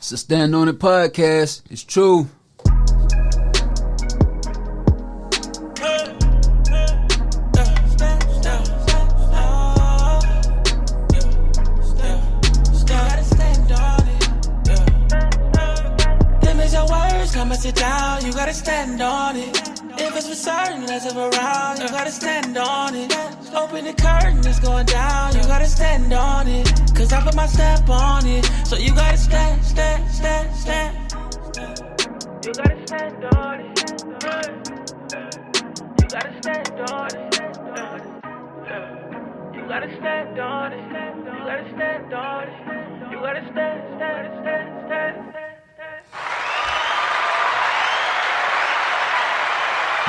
It's a Stand On It podcast. It's true. Sit down, you gotta stand on it. If it's for certain, let's have around, you gotta stand on it. Open the curtain, it's going down, you gotta stand on it. Cause I put my stamp on it, so you gotta stand. You gotta stand on it. You gotta stand on it. You gotta stand on it. You gotta stand on it. You gotta stand.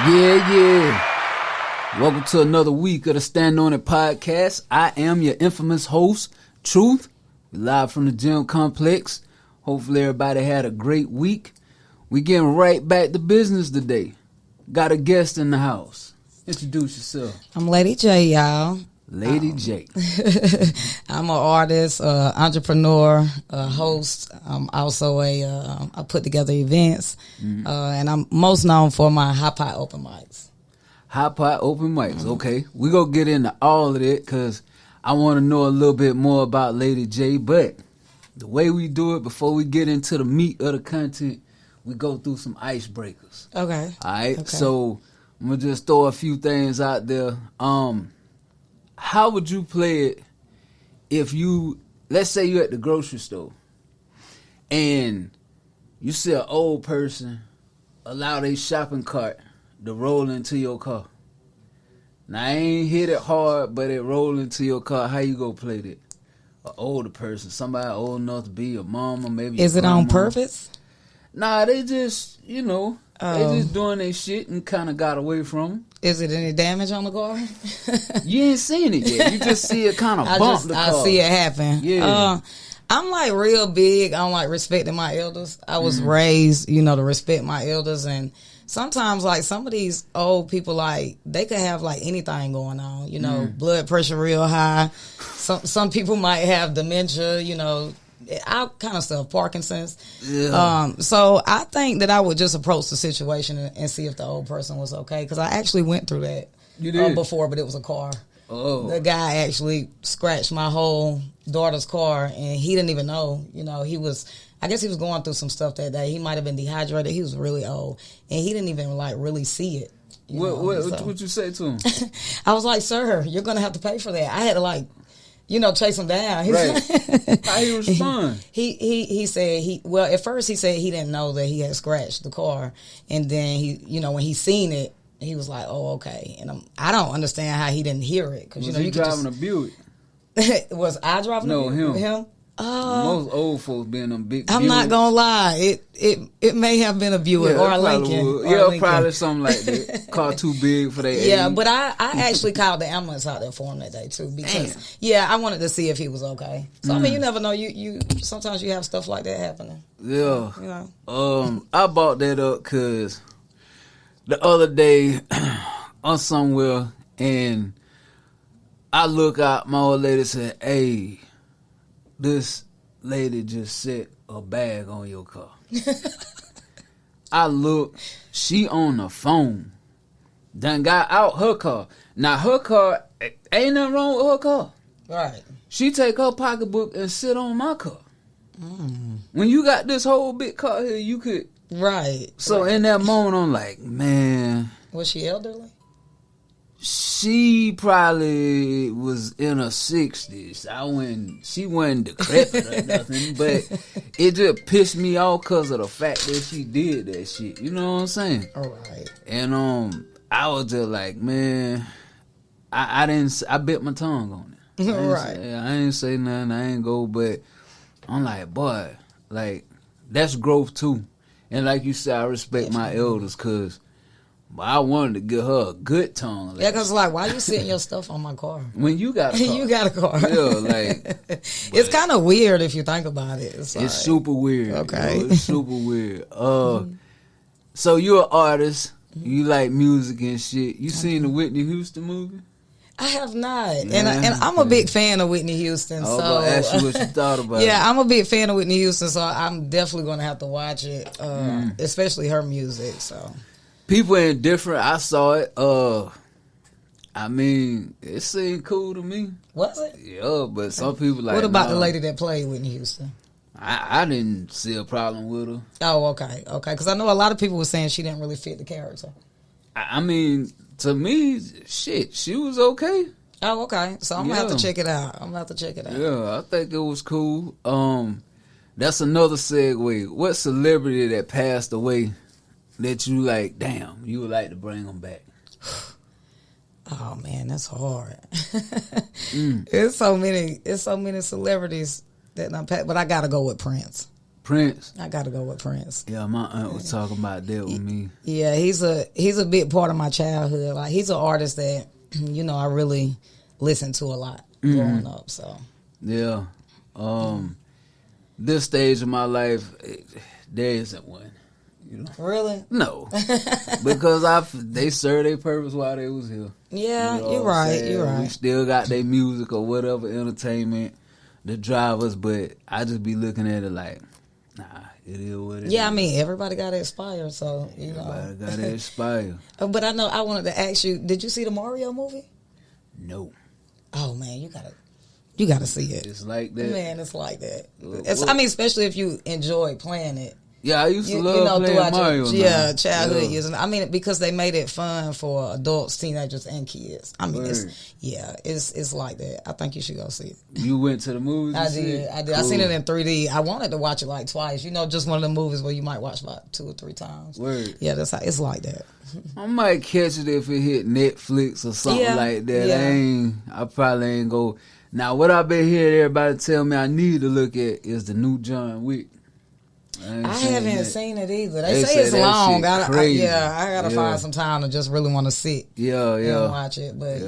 Yeah. Welcome to another week of the Stand On It podcast. I am your infamous host, Truth. We're live from the gym complex. Hopefully everybody had a great week. We getting right back to business today. Got a guest in the house. Introduce yourself. I'm Lady J, y'all. Lady J. I'm an artist, entrepreneur, host. I'm also I put together events, and I'm most known for my hot pot open mics. Hot pot open mics, okay. We're going to get into all of it because I want to know a little bit more about Lady J, but the way we do it before we get into the meat of the content, we go through some icebreakers. Okay. All right, okay. So I'm going to just throw a few things out there. How would you play it if let's say you're at the grocery store and you see an old person allow their shopping cart to roll into your car? Now, I ain't hit it hard, but it rolled into your car. How you gonna play that? An older person, somebody old enough to be your mama, maybe. Is it on purpose? Nah, they just, they just doing their shit and kind of got away from them. Is it any damage on the car? You ain't seen it yet. You just see it kind of bump the car. I see it happen. Yeah. I'm like real big on like respecting my elders. I was raised, to respect my elders, and sometimes like some of these old people, like they could have like anything going on, blood pressure real high. Some people might have dementia, all kind of stuff, Parkinson's. Yeah. So I think that I would just approach the situation and see if the old person was okay, because I actually went through that before, but it was a car. Oh. The guy actually scratched my whole daughter's car, and he didn't even know. I guess he was going through some stuff that day. He might have been dehydrated. He was really old, and he didn't even like really see it. What you say to him? I was like, "Sir, you're gonna have to pay for that." I had to chase him down. Right. How he respond? He said at first he said he didn't know that he had scratched the car, and then he when he seen it, he was like, "Oh, okay." And I don't understand how he didn't hear it, because he driving a Buick? Was I driving? No, a Buick? Him. Most old folks be in them big. I'm Buicks. not gonna lie. It may have been a Buick or a Lincoln. Probably something like that. Car too big for their age. Yeah, but I actually called the ambulance out there for him that day too, because I wanted to see if he was okay. So I mean, you never know. You sometimes you have stuff like that happening. Yeah. I brought that up because the other day I'm somewhere and I look out, my old lady said, "Hey, this lady just set a bag on your car." I look, she on the phone. Done got out her car. Now her car, ain't nothing wrong with her car. Right. She take her pocketbook and sit on my car. When you got this whole big car here, you could. Right. So in that moment, I'm like, man. Was she elderly? She probably was in her 60s. She wasn't decrepit or nothing, but it just pissed me off because of the fact that she did that shit. You know what I'm saying? All right. And I was just like, man, I bit my tongue on it. I ain't say nothing. I ain't go, but I'm like, boy, like that's growth too. And like you said, I respect my elders because. But I wanted to give her a good tongue. Yeah, because why you sitting your stuff on my car? When you got a car. You got a car. Yeah, it's kind of weird if you think about it. It's super weird. Okay. It's super weird. So you're an artist. You like music and shit. You seen the Whitney Houston movie? I have not, and I'm a big fan of Whitney Houston. I was so gonna ask you what you thought about it. Yeah, I'm a big fan of Whitney Houston, so I'm definitely going to have to watch it, especially her music. So people ain't different. I saw it. I mean, it seemed cool to me. Was it? Yeah, but some people like. What about nah. the lady that played Whitney Houston? I didn't see a problem with her. Oh, okay. Because I know a lot of people were saying she didn't really fit the character. I mean, to me, shit, she was okay. Oh, okay. So I'm gonna have to check it out. Yeah, I think it was cool. That's another segue. What celebrity that passed away that you like? Damn, you would like to bring them back? Oh man, that's hard. It's so many celebrities that I'm packed, but I gotta go with Prince. I gotta go with Prince. Yeah, my aunt was talking about that with me. Yeah, he's a big part of my childhood. Like he's an artist that I really listened to a lot growing up. So yeah, this stage of my life, there isn't one. Really? No, because they served their purpose while they was here. Yeah, you're right. We still got their music or whatever entertainment to drive us, but I just be looking at it like, nah, it is what it is. Yeah, I mean, everybody got to expire, so, Everybody got to expire. But I wanted to ask you, did you see the Mario movie? No. Oh, man, you gotta see it. It's like that? Man, it's like that. Especially if you enjoy playing it. Yeah, I used to love playing Mario. Childhood years. I mean, because they made it fun for adults, teenagers, and kids. I mean, it's like that. I think you should go see it. You went to the movies? I did. Cool. I seen it in 3D. I wanted to watch it like twice. Just one of the movies where you might watch about 2 or 3 times. Word. Yeah, it's like that. I might catch it if it hit Netflix or something like that. Yeah. I probably ain't go. Now, what I've been hearing everybody tell me I need to look at is the new John Wick. I haven't seen it either. They say it's long. I gotta find some time to just really want to sit. And watch it. But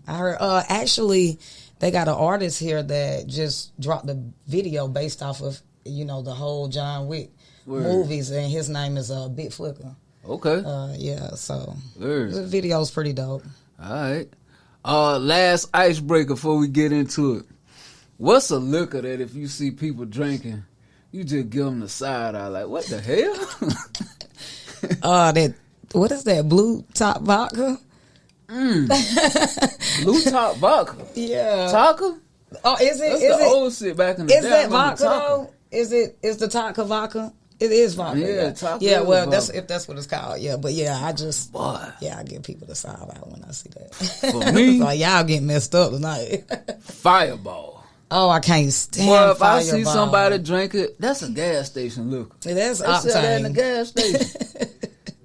I heard. Actually, they got an artist here that just dropped a video based off of the whole John Wick movies, and his name is Big Flicker. Okay. So the video's pretty dope. All right. Last icebreaker before we get into it. What's a liquor that if you see people drinking, you just give them the side eye, like, what the hell? What is that? Blue Top Vodka? Blue Top Vodka? Yeah. Taka? Oh, is it? That's the old shit back in the day. Is that vodka though? Is the Taka vodka? It is vodka. Yeah, Taka. Yeah, well, vodka. that's what it's called. Yeah, but yeah, I give people the side eye when I see that. For me, like y'all get messed up tonight. Fireball. Oh, I can't stand Well, if Fireball. I see somebody drink it, that's a gas station liquor. That's They sell that in the gas station.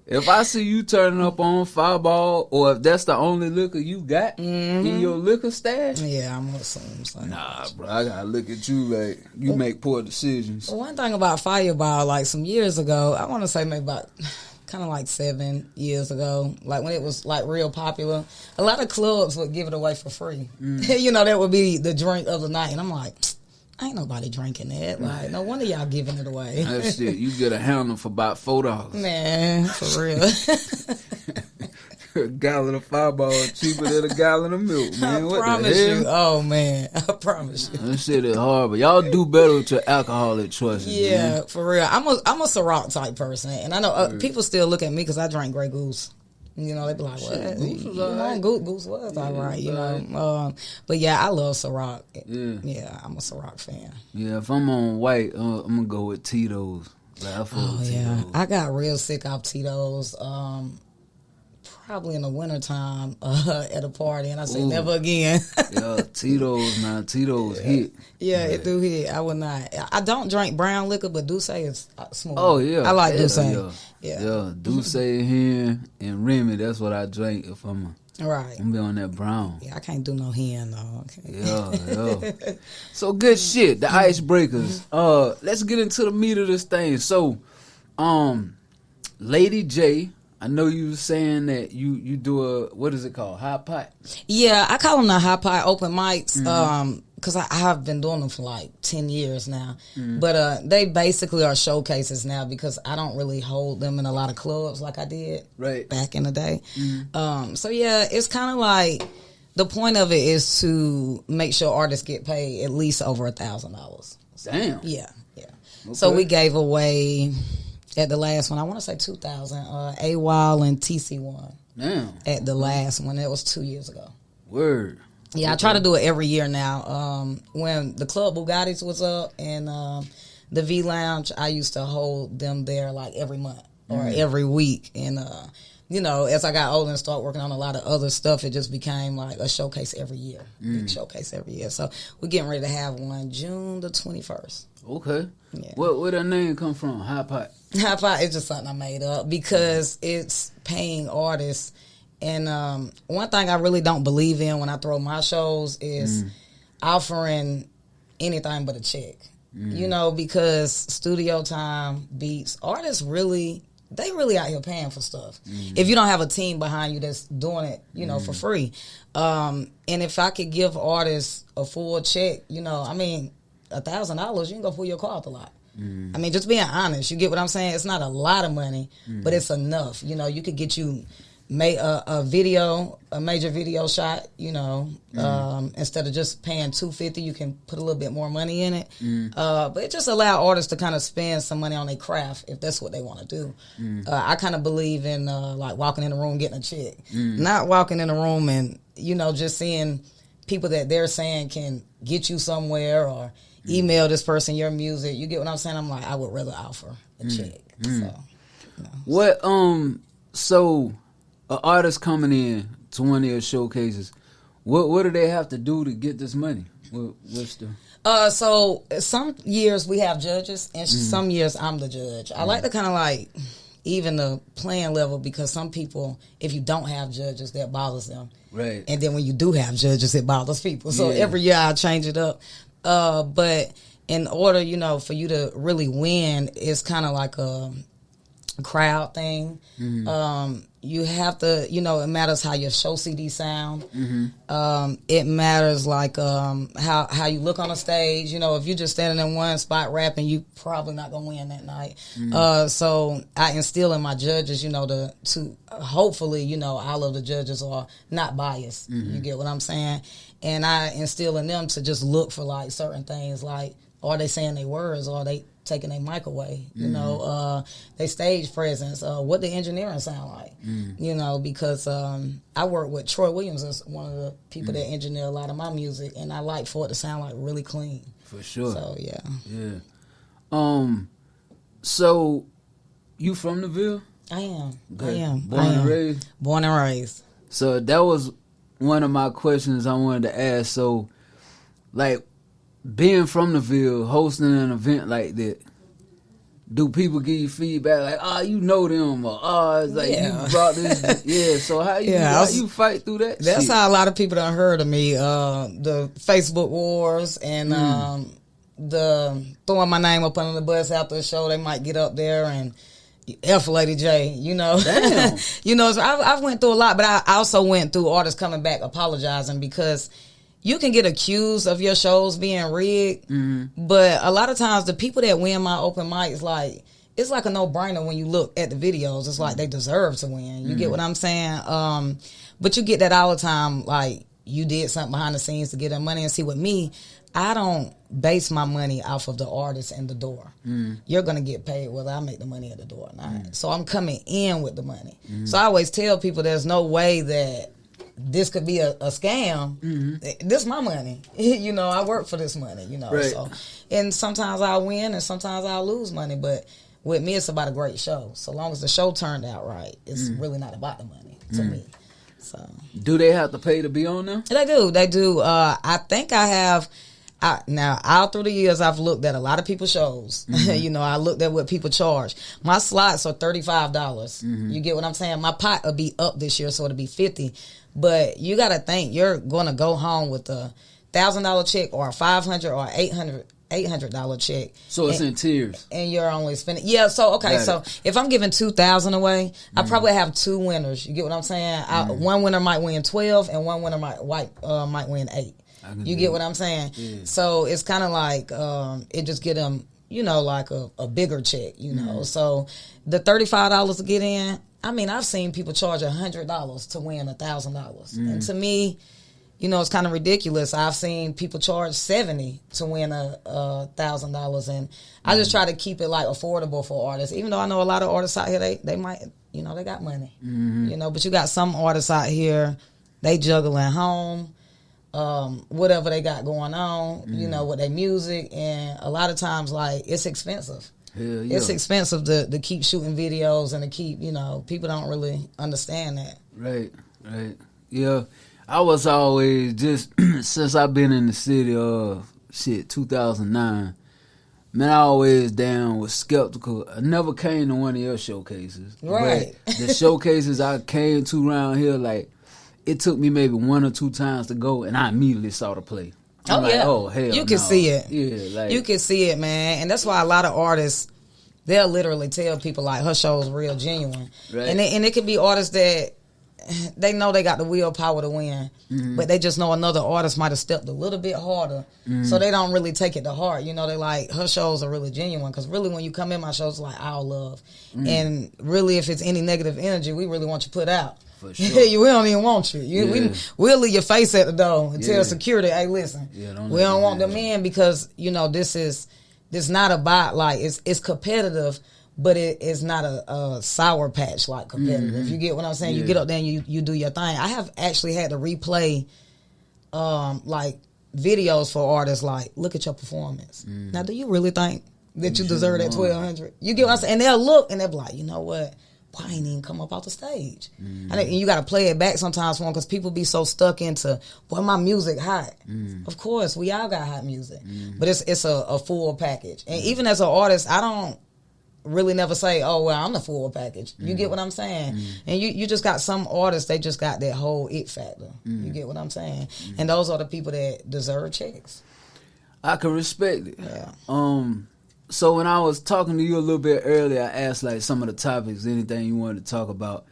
If I see you turning up on Fireball, or if that's the only liquor you got in your liquor stash, yeah, I'm gonna assume so. Nah, bro, I gotta look at you like you make poor decisions. One thing about Fireball, like some years ago, I want to say maybe about kind of like 7 years ago, like when it was like real popular, a lot of clubs would give it away for free. That would be the drink of the night, and I'm like, ain't nobody drinking that. Like, no wonder y'all giving it away. That shit, you get a handle for about $4. Man, for real. A gallon of Fireball cheaper than a gallon of milk, man. I promise you. Oh, man. I promise you. That shit is horrible. Y'all do better with your alcoholic choices. Yeah, man. for real. I'm a Ciroc type person, and I know people still look at me because I drank Grey Goose. They be like, what? Goose was all right. Goose was all right, But yeah, I love Ciroc. Yeah, I'm a Ciroc fan. Yeah, if I'm on white, I'm going to go with Tito's. Like, Tito's. I got real sick off Tito's. Probably in the wintertime at a party, and I said, never again. Yeah, Tito's hit. Yeah, it do hit. I would not. I don't drink brown liquor, but Douce is smooth. Oh, yeah. I like Douce. Yeah, Douce here and Remy, that's what I drink if I'm right. I'm be on that brown. Yeah, I can't do no hen, though. Okay. Yeah. So, good shit. The icebreakers. Let's get into the meat of this thing. So, Lady J, I know you were saying that you do what is it called? Hot pot? Yeah, I call them the hot pot open mics because I have been doing them for like 10 years now. But they basically are showcases now because I don't really hold them in a lot of clubs like I did back in the day. So yeah, it's kind of like The point of it is to make sure artists get paid at least over $1,000. Damn. Yeah. Okay. So we gave away at the last one, I want to say 2,000, AWOL and TC1. Damn. At the last one. That was 2 years ago. Word. Yeah, I try to do it every year now. When the Club Bugattis was up and the V Lounge, I used to hold them there like every month or every week. And, you know, as I got older and started working on a lot of other stuff, it just became like a showcase every year. Big showcase every year. So we're getting ready to have one June the 21st. Okay. Yeah. Where that name come from? Hot Pot. Hot Pot is just something I made up because it's paying artists. And one thing I really don't believe in when I throw my shows is offering anything but a check. You know, because studio time, beats, artists really out here paying for stuff. If you don't have a team behind you that's doing it, you know, for free. And if I could give artists a full check, you know, I mean, $1,000, you can go pull your car out the lot. I mean, just being honest, you get what I'm saying? It's not a lot of money, but it's enough. You know, you could get you a major video shot, you know, instead of just paying $250, you can put a little bit more money in it. But it just allow artists to kind of spend some money on their craft if that's what they want to do. I kind of believe in like walking in the room getting a check, not walking in the room and, you know, just seeing people that they're saying can get you somewhere or email this person your music. You get what I'm saying? I'm like, I would rather offer a check. So, you know. What so an artist coming in to one of your showcases, what do they have to do to get this money? What's the so some years we have judges and some years I'm the judge. I like to kind of like even the playing level because some people, if you don't have judges, that bothers them. Right. And then when you do have judges, it bothers people. So every year I change it up. But in order, you know, for you to really win, it's kind of like a crowd thing. You have to, you know, it matters how your show CD sound. It matters like how you look on the stage. You know, if you're just standing in one spot rapping, you probably not gonna win that night. So I instill in my judges, you know, to hopefully, you know, all of the judges are not biased. You get what I'm saying? And I instill in them to just look for like certain things, like are they saying their words, or are they taking their mic away, you know, their stage presence, what the engineering sound like, you know, because I work with Troy Williams as one of the people that engineer a lot of my music, and I like for it to sound like really clean. For sure. So, yeah. Yeah. So, you from the Ville? I am. Good. I am. Born and raised? Born and raised. So, that was one of my questions I wanted to ask. So, like, being from the Ville, hosting an event like that, do people give you feedback like, you know them, or it's like you brought this? So how you fight through that? That's shit? how a lot of people done heard of me. The Facebook wars and the throwing my name up under the bus after the show. They might get up there and F Lady J, you know. Damn. You know, so I've went through a lot, but I also went through artists coming back apologizing because you can get accused of your shows being rigged, but a lot of times the people that win my open mics, like, it's like a no-brainer when you look at the videos. It's like they deserve to win. You get what I'm saying? But you get that all the time, like, you did something behind the scenes to get them money. And see, with me, I don't base my money off of the artist and the door. You're going to get paid whether I make the money at the door or not. So I'm coming in with the money. So I always tell people there's no way that this could be a scam. This is my money. You know, I work for this money, you know. Right. So, and sometimes I'll win and sometimes I'll lose money. But with me, it's about a great show. So long as the show turned out right, it's really not about the money to me. So, do they have to pay to be on there? They do. I think I have. Now, all through the years, I've looked at a lot of people's shows. You know, I looked at what people charge. My slots are $35. You get what I'm saying? My pot will be up this year, so it'll be $50. But you got to think, you're going to go home with a $1,000 check or a $500 or $800 check. So it's in tiers. And you're only spending. Yeah, so, okay, so if I'm giving $2,000 away, I probably have two winners. You get what I'm saying? One winner might win 12 and one winner might win 8. You get what I'm saying? Yeah. So it's kind of like it just get them, you know, like a bigger check, you know. So the $35 to get in, I mean, I've seen people charge $100 to win $1,000. And to me, you know, it's kind of ridiculous. I've seen people charge $70 to win $1,000, and I just try to keep it like affordable for artists. Even though I know a lot of artists out here, they might, you know, they got money, you know, but you got some artists out here, they juggle at home, whatever they got going on, you know, with their music, and a lot of times, like, it's expensive. Hell yeah. It's expensive to keep shooting videos and to keep, you know, people don't really understand that. Right. Yeah. I was always just, since I've been in the city, 2009, man, I always down was skeptical. I never came to one of your showcases. Right. But the showcases I came to around here, like, it took me maybe 1 or 2 times to go, and I immediately saw the play. I'm like, yeah. Oh, hell you can see it. Yeah, like, you can see it, man. And that's why a lot of artists, they'll literally tell people, like, her show's real genuine. Right. And it could be artists that they know they got the willpower to win, but they just know another artist might have stepped a little bit harder, so they don't really take it to heart. You know, they like, her shows are really genuine, because really when you come in my shows, like, all love. And really, if it's any negative energy, we really want you put out. For sure. We don't even want you. We'll leave your face at the door and tell security, hey, listen, we don't want them in, because, you know, this not about, like, it's competitive, but it's not a sour patch like competitive. You get what I'm saying? You get up there and you do your thing. I have actually had to replay like videos for artists, like, look at your performance. Now, do you really think that you deserve that $1,200? You get what I'm saying? And they'll look and they'll be like, you know what? Why ain't even come up off the stage? And you got to play it back sometimes for them, because people be so stuck into, boy, my music hot. Of course, we all got hot music, but it's a full package. And even as an artist, I don't really never say, oh, well, I'm the full package. You get what I'm saying? And you just got some artists, they just got that whole it factor. You get what I'm saying? And those are the people that deserve checks. I can respect it. Yeah. So when I was talking to you a little bit earlier, I asked, like, some of the topics, anything you wanted to talk about.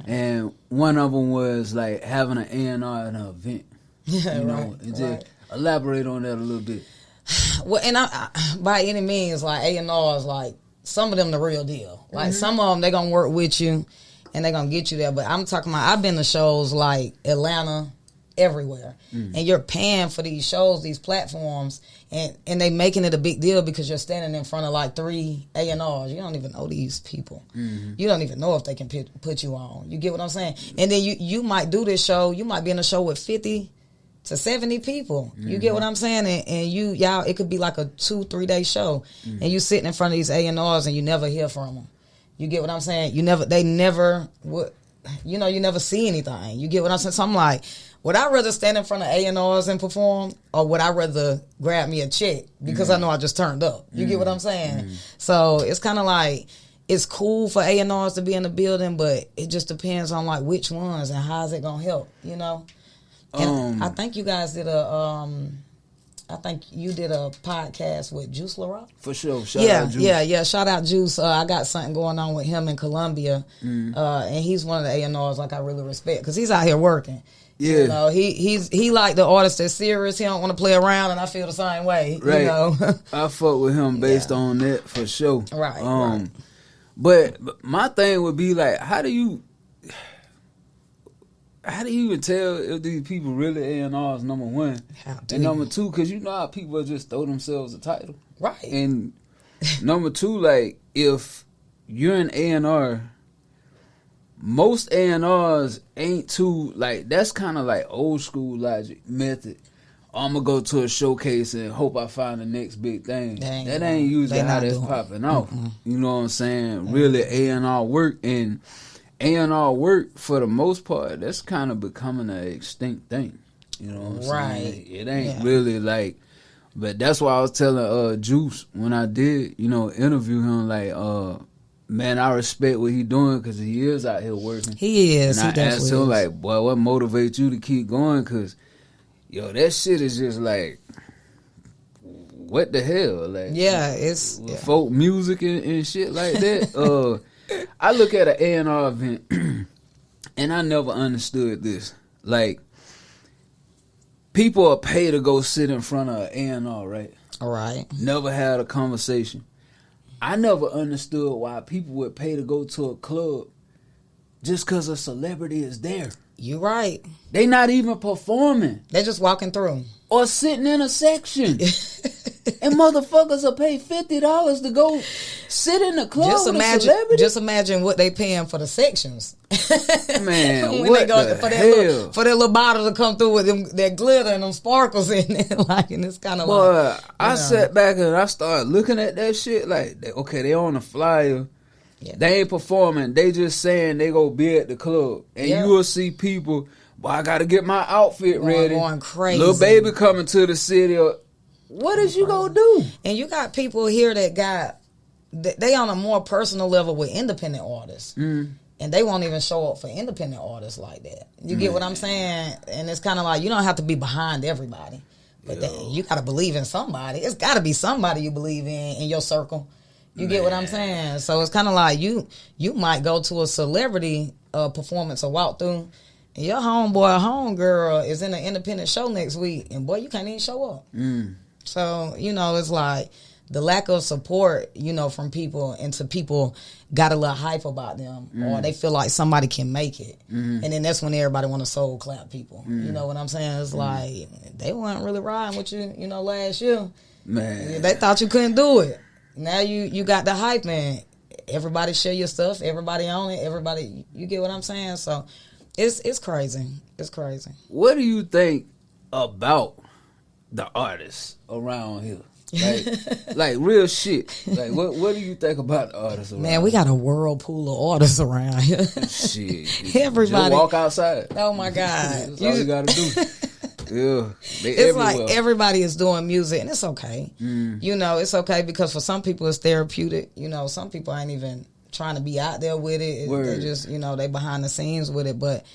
And one of them was, like, having an A&R at an event. You know, and just elaborate on that a little bit. Well, and I by any means, like, A&Rs, like, some of them the real deal. Like, some of them, they going to work with you and they going to get you there. But I'm talking about, I've been to shows like Atlanta, everywhere. And you're paying for these shows, these platforms, and they making it a big deal because you're standing in front of like 3 A&Rs. You don't even know these people. You don't even know if they can put you on. You get what I'm saying? And then you might do this show. You might be in a show with 50 to 70 people. You get what I'm saying? And y'all, it could be like a 2-3 day show, and you sitting in front of these A&Rs and you never hear from them. You get what I'm saying? You never see anything. You get what I'm saying? So I'm like, would I rather stand in front of A&Rs and perform, or would I rather grab me a check because I know I just turned up? You get what I'm saying? So it's kind of like, it's cool for A&Rs to be in the building, but it just depends on, like, which ones and how is it gonna help, you know? And I think you guys did I think you did a podcast with Juice LaRock. For sure. Shout out Juice. Yeah. Shout out Juice. I got something going on with him in Columbia. And he's one of the A&Rs, like, I really respect, because he's out here working. Yeah. You know, he like the artist that's serious. He don't want to play around, and I feel the same way. Right. You know? I fuck with him based on that for sure. Right. Right. But my thing would be, like, how do you even tell if these people really A&Rs, number one? And number two, because you know how people just throw themselves a title. Right. And number two, like, if you're an A&R, most A&Rs ain't too, like, that's kind of like old school logic method. I'm going to go to a showcase and hope I find the next big thing. That ain't usually how that's popping off. You know what I'm saying? Really A&R work, and A&R work, for the most part, that's kind of becoming an extinct thing. You know what I'm saying? It ain't really like, but that's why I was telling Juice when I did, you know, interview him, like, man, I respect what he doing, because he is out here working. He is. And I asked him, like, boy, what motivates you to keep going? Because, yo, that shit is just like, what the hell? Like, it's folk music and shit like that. I look at an A&R event, and I never understood this. Like, people are paid to go sit in front of an A&R, right? All right. Never had a conversation. I never understood why people would pay to go to a club just because a celebrity is there. You right. They not even performing. They're just walking through. Or sitting in a section. And motherfuckers will pay $50 to go sit in the club with a celebrity. Just imagine what they paying for the sections. Man, when what they go the for hell? For their little bottle to come through with them, that glitter and them sparkles in it. Like, and it's kind of like... I sat back and I started looking at that shit like, okay, they on the flyer. Yeah. They ain't performing. They just saying they go be at the club. And you will see people, boy, I got to get my outfit ready. Going crazy. Little baby coming to the city. What is you going to do? And you got people here that they on a more personal level with independent artists. Mm. And they won't even show up for independent artists like that. You get what I'm saying? And it's kind of like, you don't have to be behind everybody. But you got to believe in somebody. It's got to be somebody you believe in your circle. You get what I'm saying? So it's kind of like you might go to a celebrity performance or walk through, and your homeboy or homegirl is in an independent show next week, and boy, you can't even show up. Mm. So, it's like the lack of support, from people, into people got a little hype about them, or they feel like somebody can make it. Mm. And then that's when everybody want to soul clap people. Mm. You know what I'm saying? It's like, they weren't really riding with you, last year. Man. They thought you couldn't do it. Now you got the hype, man. Everybody share your stuff. Everybody own it. Everybody, you get what I'm saying? So it's crazy. It's crazy. What do you think about the artists around here? Like real shit. Like what do you think about the artists around here? Man, we got a whirlpool of artists around here. Shit. Everybody. Just walk outside. Oh my God. That's all you gotta do. Yeah, it's everywhere. Like everybody is doing music, and it's okay. Mm. It's okay because for some people it's therapeutic. Some people ain't even trying to be out there with it. They just, they behind the scenes with it. But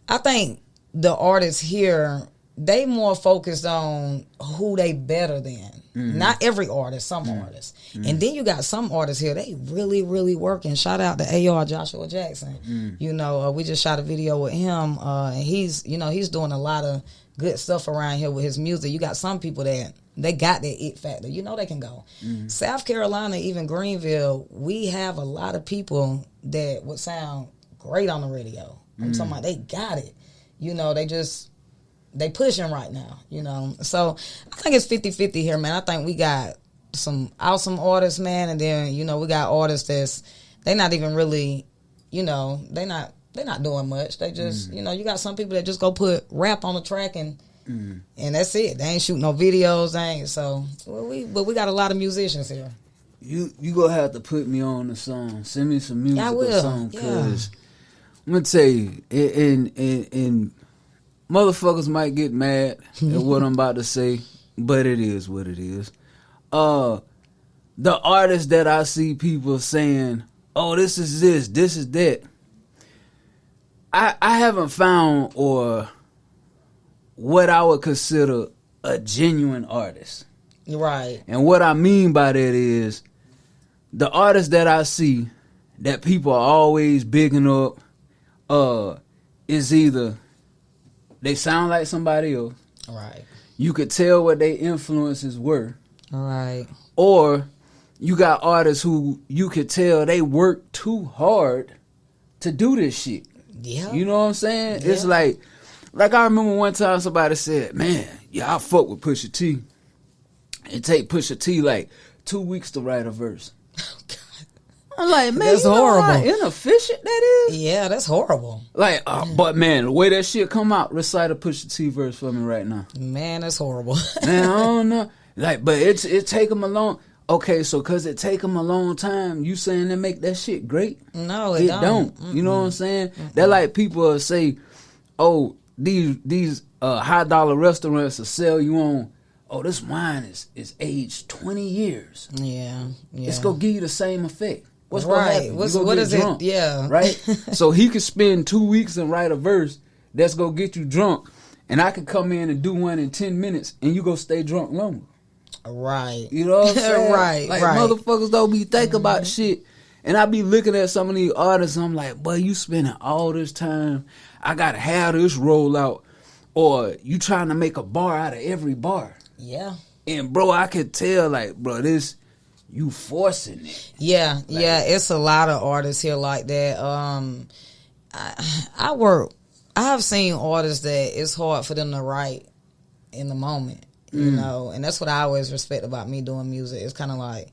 I think the artists here, they more focused on who they better than. Mm-hmm. Not every artist, some artists. Mm-hmm. And then you got some artists here, they really, really working. Shout out to AR Joshua Jackson. Mm-hmm. We just shot a video with him. And he's doing a lot of good stuff around here with his music. You got some people that they got that it factor. They can go. Mm-hmm. South Carolina, even Greenville, we have a lot of people that would sound great on the radio. I'm talking about they got it. They pushing right now, So I think it's 50-50 here, man. I think we got some awesome artists, man, and then, we got artists they not even really, they not doing much. They just, you got some people that just go put rap on the track and that's it. They ain't shooting no videos, but we got a lot of musicians here. You gonna have to put me on the song. Send me some music or something, cause I'm gonna tell you, in motherfuckers might get mad at what I'm about to say, but it is what it is. The artists that I see people saying, oh, this is that. I haven't found or what I would consider a genuine artist. Right. And what I mean by that is the artists that I see that people are always bigging up is either they sound like somebody else. Right. You could tell what their influences were. Right. Or you got artists who you could tell they work too hard to do this shit. Yeah. You know what I'm saying? Yeah. It's like I remember one time somebody said, man, I fuck with Pusha T. It take Pusha T like 2 weeks to write a verse. Oh, God. I'm like, man, that's horrible. How inefficient that is? Yeah, that's horrible. Like, but man, the way that shit come out, recite a Pusha T verse for me right now. Man, that's horrible. Man, I don't know. Like, but it take them a long. Okay, so cause it take them a long time, you saying they make that shit great? No, it don't. You know what I'm saying? That like people will say, oh, these high dollar restaurants will sell you on. Oh, this wine is aged 20 years. Yeah. It's gonna give you the same effect. What's right. gonna happen? What is drunk, it? Yeah. Right? So he could spend 2 weeks and write a verse that's gonna get you drunk, and I could come in and do one in 10 minutes, and you go stay drunk longer. Right. You know what I'm saying? Right. Like motherfuckers don't be thinking about shit. And I be looking at some of these artists, and I'm like, boy, you spending all this time. I gotta have this roll out. Or you trying to make a bar out of every bar. Yeah. And bro, I could tell, like, bro, this you forcing it. Yeah, it's a lot of artists here like that. I've seen artists that it's hard for them to write in the moment, you know, and that's what I always respect about me doing music. It's kind of like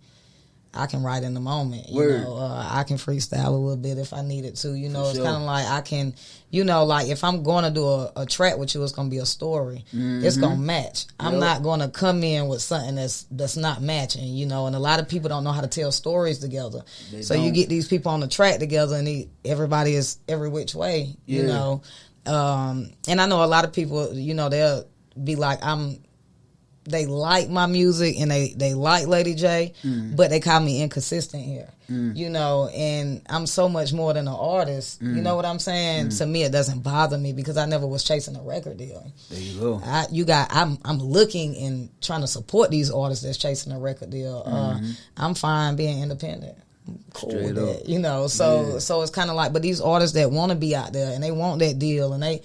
I can write in the moment, you know. I can freestyle a little bit if I needed to, you know. It's kind of like I can, you know, like if I'm going to do a track with you, it's going to be a story. It's going to match. I'm not going to come in with something that's not matching, you know. And a lot of people don't know how to tell stories together. You get these people on the track together, and everybody is every which way, you know. And I know a lot of people, you know, they'll be like, they like my music and they like Lady J, but they call me inconsistent here, you know, and I'm so much more than an artist. You know what I'm saying? To me, it doesn't bother me because I never was chasing a record deal. There you go. I'm looking and trying to support these artists that's chasing a record deal. I'm fine being independent. I'm cool with that, you know. So it's kind of like, but these artists that want to be out there and they want that deal, and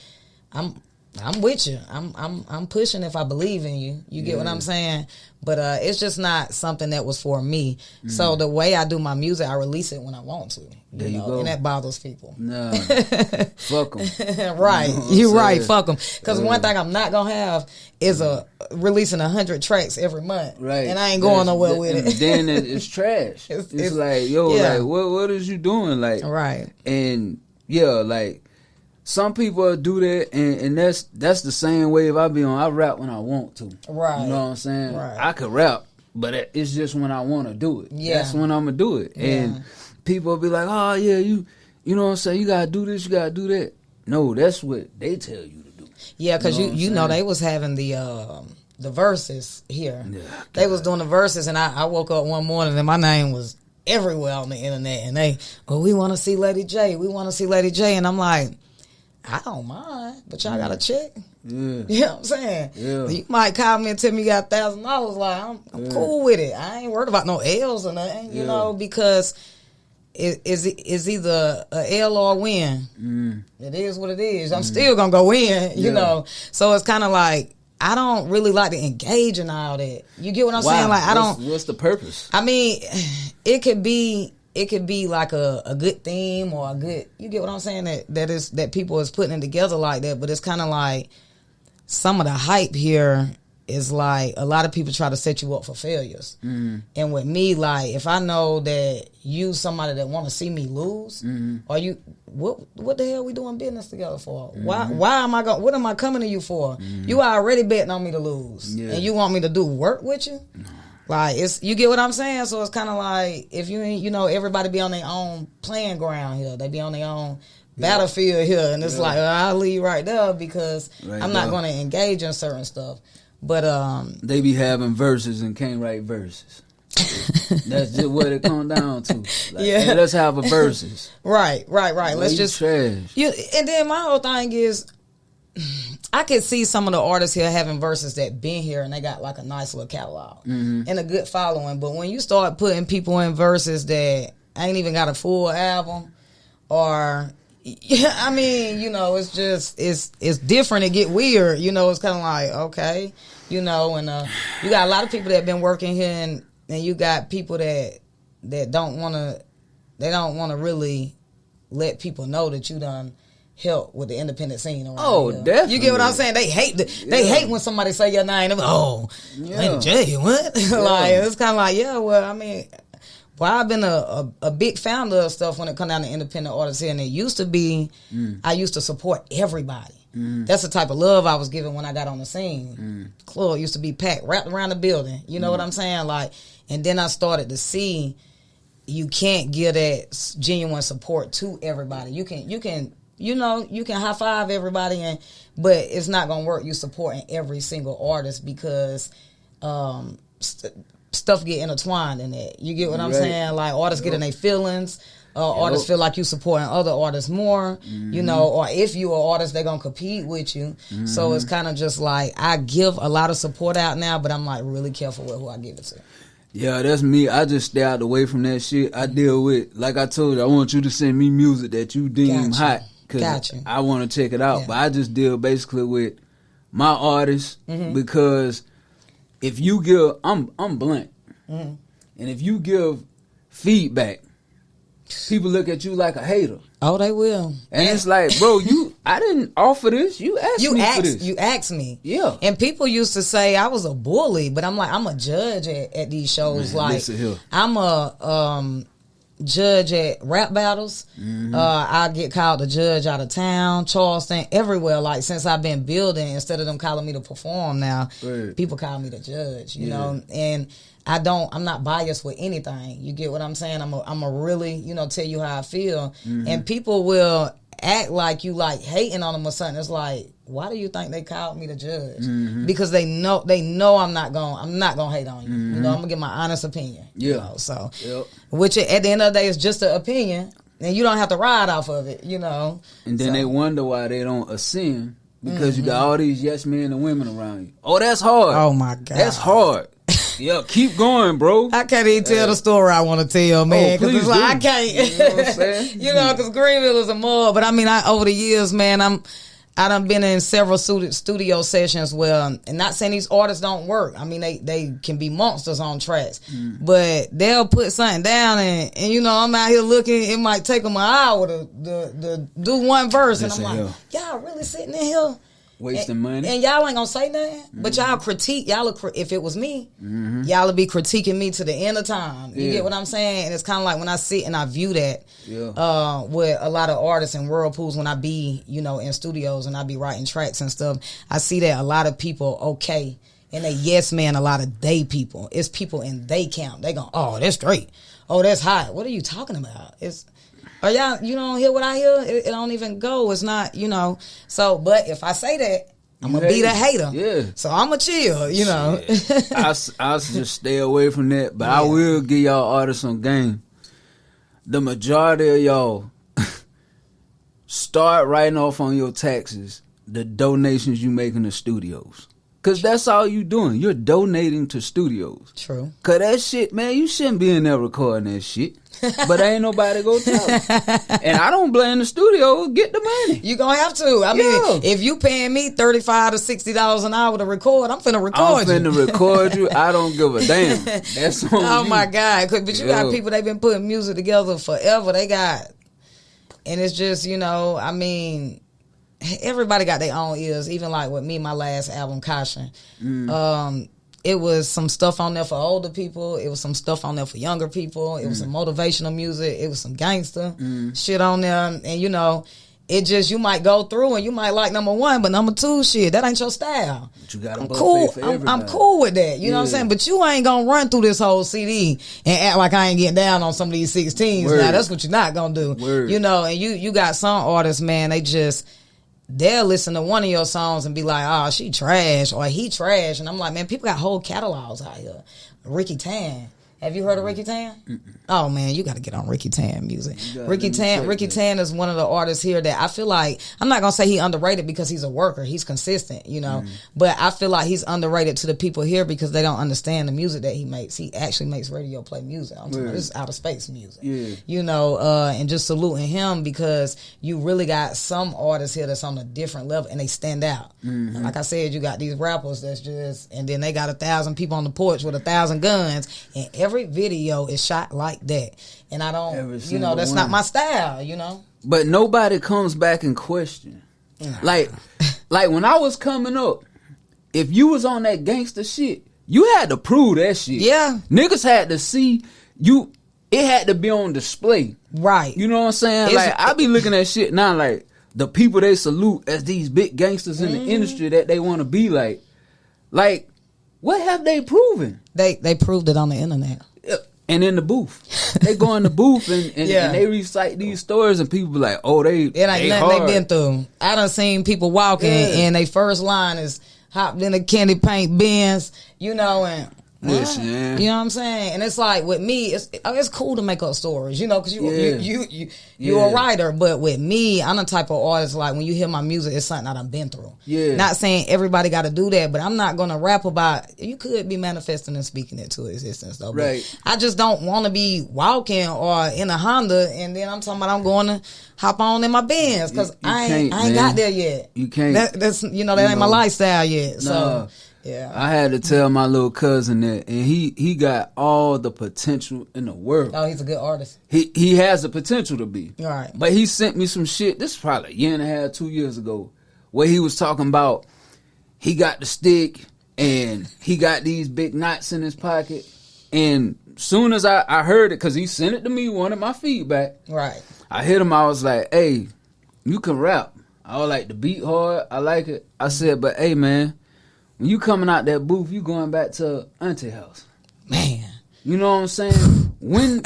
I'm with you. I'm pushing if I believe in you. You get what I'm saying? But it's just not something that was for me. So the way I do my music, I release it when I want to. You know? And that bothers people. No, fuck them. Right, you right. Fuck them. Because one thing I'm not gonna have is releasing 100 tracks every month. Right, and I ain't going nowhere with it. Then it's trash. It's like, yo, like what is you doing? Like, right, and like. Some people do that, and that's the same wave I be on. I rap when I want to. Right. You know what I'm saying? Right. I could rap, but it's just when I want to do it. Yeah. That's when I'm going to do it. Yeah. And people be like, oh, yeah, you know what I'm saying? You got to do this, you got to do that. No, that's what they tell you to do. Yeah, because you know they was having the verses here. Yeah, they was doing the verses, and I woke up one morning, and my name was everywhere on the internet. And we want to see Lady J. We want to see Lady J. And I'm like, I don't mind, but y'all got to check. Yeah. You know what I'm saying? Yeah. You might call me and tell me you got $1,000. Like, I'm cool with it. I ain't worried about no L's or nothing, you know, because it's either a L or a win. It is what it is. I'm still going to go in, you know. So it's kind of like, I don't really like to engage in all that. You get what I'm saying? Like, What's the purpose? I mean, it could be like a good theme or a good, you get what I'm saying, that people is putting it together like that, but it's kind of like some of the hype here is like a lot of people try to set you up for failures. And with me, like, if I know that you somebody that want to see me lose, or you, what the hell we doing business together for? Why am I going? What am I coming to you for? You already betting on me to lose, and you want me to do work with you? Like, you get what I'm saying? So it's kind of like, if you ain't, you know, everybody be on their own playing ground here. They be on their own battlefield here. And it's like, I'll leave right there because I'm not going to engage in certain stuff. But, they be having verses and can't write verses. That's just what it comes down to. Like, hey, let's have a verses. Right. Let's just trash. And then my whole thing is, I could see some of the artists here having verses that been here and they got like a nice little catalog and a good following. But when you start putting people in verses that ain't even got a full album, or I mean, you know, it's just it's different. It get weird. You know, it's kind of like, okay, you know, and you got a lot of people that been working here, and you got people that don't want to really let people know that you done help with the independent scene around here. Definitely. You get what I'm saying? They hate when somebody say your name. Lady J, what? Like, it's kind of like, well, I mean, I've been a big founder of stuff when it come down to independent artists here, and it used to be, I used to support everybody. That's the type of love I was given when I got on the scene. Club used to be packed, wrapped around the building. You know what I'm saying? Like, and then I started to see you can't give that genuine support to everybody. You can high five everybody, but it's not gonna work. You supporting every single artist because stuff get intertwined in that. You get what I'm saying? Like, artists get in their feelings. Artists feel like you supporting other artists more, you know, or if you are artist, they're gonna compete with you. So it's kind of just like, I give a lot of support out now, but I'm like really careful with who I give it to. Yeah, that's me. I just stay out the way from that shit. I deal with, like I told you, I want you to send me music that you deem hot. Because I want to check it out. But I just deal basically with my artists because if you give, I'm blunt. And if you give feedback, people look at you like a hater. Oh, they will. And it's like, bro, I didn't offer this. You asked me for this. You asked me. Yeah. And people used to say I was a bully, but I'm like, I'm a judge at these shows. Man, like, listen here. I'm a judge at rap battles. I get called the judge out of town, Charleston, everywhere. Like, since I've been building, instead of them calling me to perform now, people call me the judge, you know. And I'm not biased with anything. You get what I'm saying? I'm a really, you know, tell you how I feel. And people will act like you like hating on them or something. It's like, why do you think they called me the judge? Because they know I'm not gonna hate on you. You know, I'm gonna give my honest opinion. Yeah. You know, so which at the end of the day is just an opinion, and you don't have to ride off of it, you know. And then they wonder why they don't ascend, because you got all these yes men and women around you. Oh, that's hard. Oh my God. That's hard. Yeah, keep going, bro. I can't even tell the story I want to tell, man, because it's like I can't. You know what I'm saying? You know, because Greenville is a mud. But I mean, over the years, man, I done been in several studio sessions where, and not saying these artists don't work. I mean, they can be monsters on tracks, but they'll put something down, and you know, I'm out here looking. It might take them an hour to do one verse, and I'm like, y'all really sitting in here wasting money, and y'all ain't gonna say nothing, but y'all critique. If it was me, y'all would be critiquing me to the end of time. You get what I'm saying? And it's kind of like when I sit and I view that with a lot of artists and whirlpools, when I be, you know, in studios and I be writing tracks and stuff, I see that a lot of people and they yes man, a lot of they people. It's people in they camp. They go, oh, that's great. Oh, that's hot. What are you talking about? Or y'all, you don't hear what I hear? It don't even go. It's not, you know. So, but if I say that, I'm going to be the hater. Yeah. So I'm going to chill, you know. I'll just stay away from that. But I will give y'all artists some game. The majority of y'all start writing off on your taxes the donations you make in the studios. Because that's all you doing. You're donating to studios. True. Because that shit, man, you shouldn't be in there recording that shit. But ain't nobody go tell them. And I don't blame the studio. Get the money. You gonna have to. I mean, if you paying me $35 to $60 an hour to record, I'm finna record you. I'm finna record you. I don't give a damn. That's on Oh you. my God. But you got people, they've been putting music together forever. And it's just, you know, I mean, everybody got their own ears. Even like with me, my last album, Caution. It was some stuff on there for older people. It was some stuff on there for younger people. It was some motivational music. It was some gangster shit on there. And, you know, it just, you might go through and you might like number one, but number two, shit, that ain't your style. But you got I'm cool. I'm cool with that. You know what I'm saying? But you ain't going to run through this whole CD and act like I ain't getting down on some of these 16s. Now, that's what you're not going to do. You know, and you got some artists, man, they'll listen to one of your songs and be like, oh, she trash or he trash. And I'm like, man, people got whole catalogs out here. Ricky Tan. Have you heard of Ricky Tan? Oh, man, you got to get on Ricky Tan music. Ricky Tan is one of the artists here that I feel like, I'm not going to say he underrated because he's a worker. He's consistent, you know. But I feel like he's underrated to the people here because they don't understand the music that he makes. He actually makes radio play music. I'm talking about this is outer space music. You know, and just saluting him because you really got some artists here that's on a different level and they stand out. And like I said, you got these rappers that's just, and then they got 1,000 people on the porch with 1,000 guns, and every video is shot like that. And I don't, you know, that's not my style, you know. But nobody comes back and question. Like when I was coming up, if you was on that gangster shit, you had to prove that shit. Yeah. Niggas had to see you. It had to be on display. Right. You know what I'm saying? Like, I be looking at shit now like the people they salute as these big gangsters in the industry that they want to be like. Like, what have they proven? They proved it on the internet. And in the booth. They go in the booth and they recite these stories and people be like, oh, it ain't nothing they been through. I done seen people walking and they first line is hopped in a candy paint Benz, you know, and listen, you know what I'm saying? And it's like with me, it's cool to make up stories, you know, because you're a writer. But with me, I'm the type of artist, like when you hear my music, it's something I done been through. Not saying everybody got to do that, but I'm not going to rap about, you could be manifesting and speaking it to existence though. Right. But I just don't want to be walking or in a Honda and then I'm talking about I'm going to hop on in my Benz because I ain't got there yet. You can't. That's, you know, that ain't my lifestyle yet. So Yeah. I had to tell my little cousin that, and he got all the potential in the world. Oh, he's a good artist. He has the potential to be. All right. But he sent me some shit, this is probably a year and a half, 2 years ago, where he was talking about he got the stick and he got these big knots in his pocket. And soon as I heard it, because he sent it to me, wanted my feedback. Right. I hit him, I was like, hey, you can rap. I was like, the beat hard, I like it. I said, but hey, man, when you coming out that booth, you going back to auntie house. Man. You know what I'm saying? When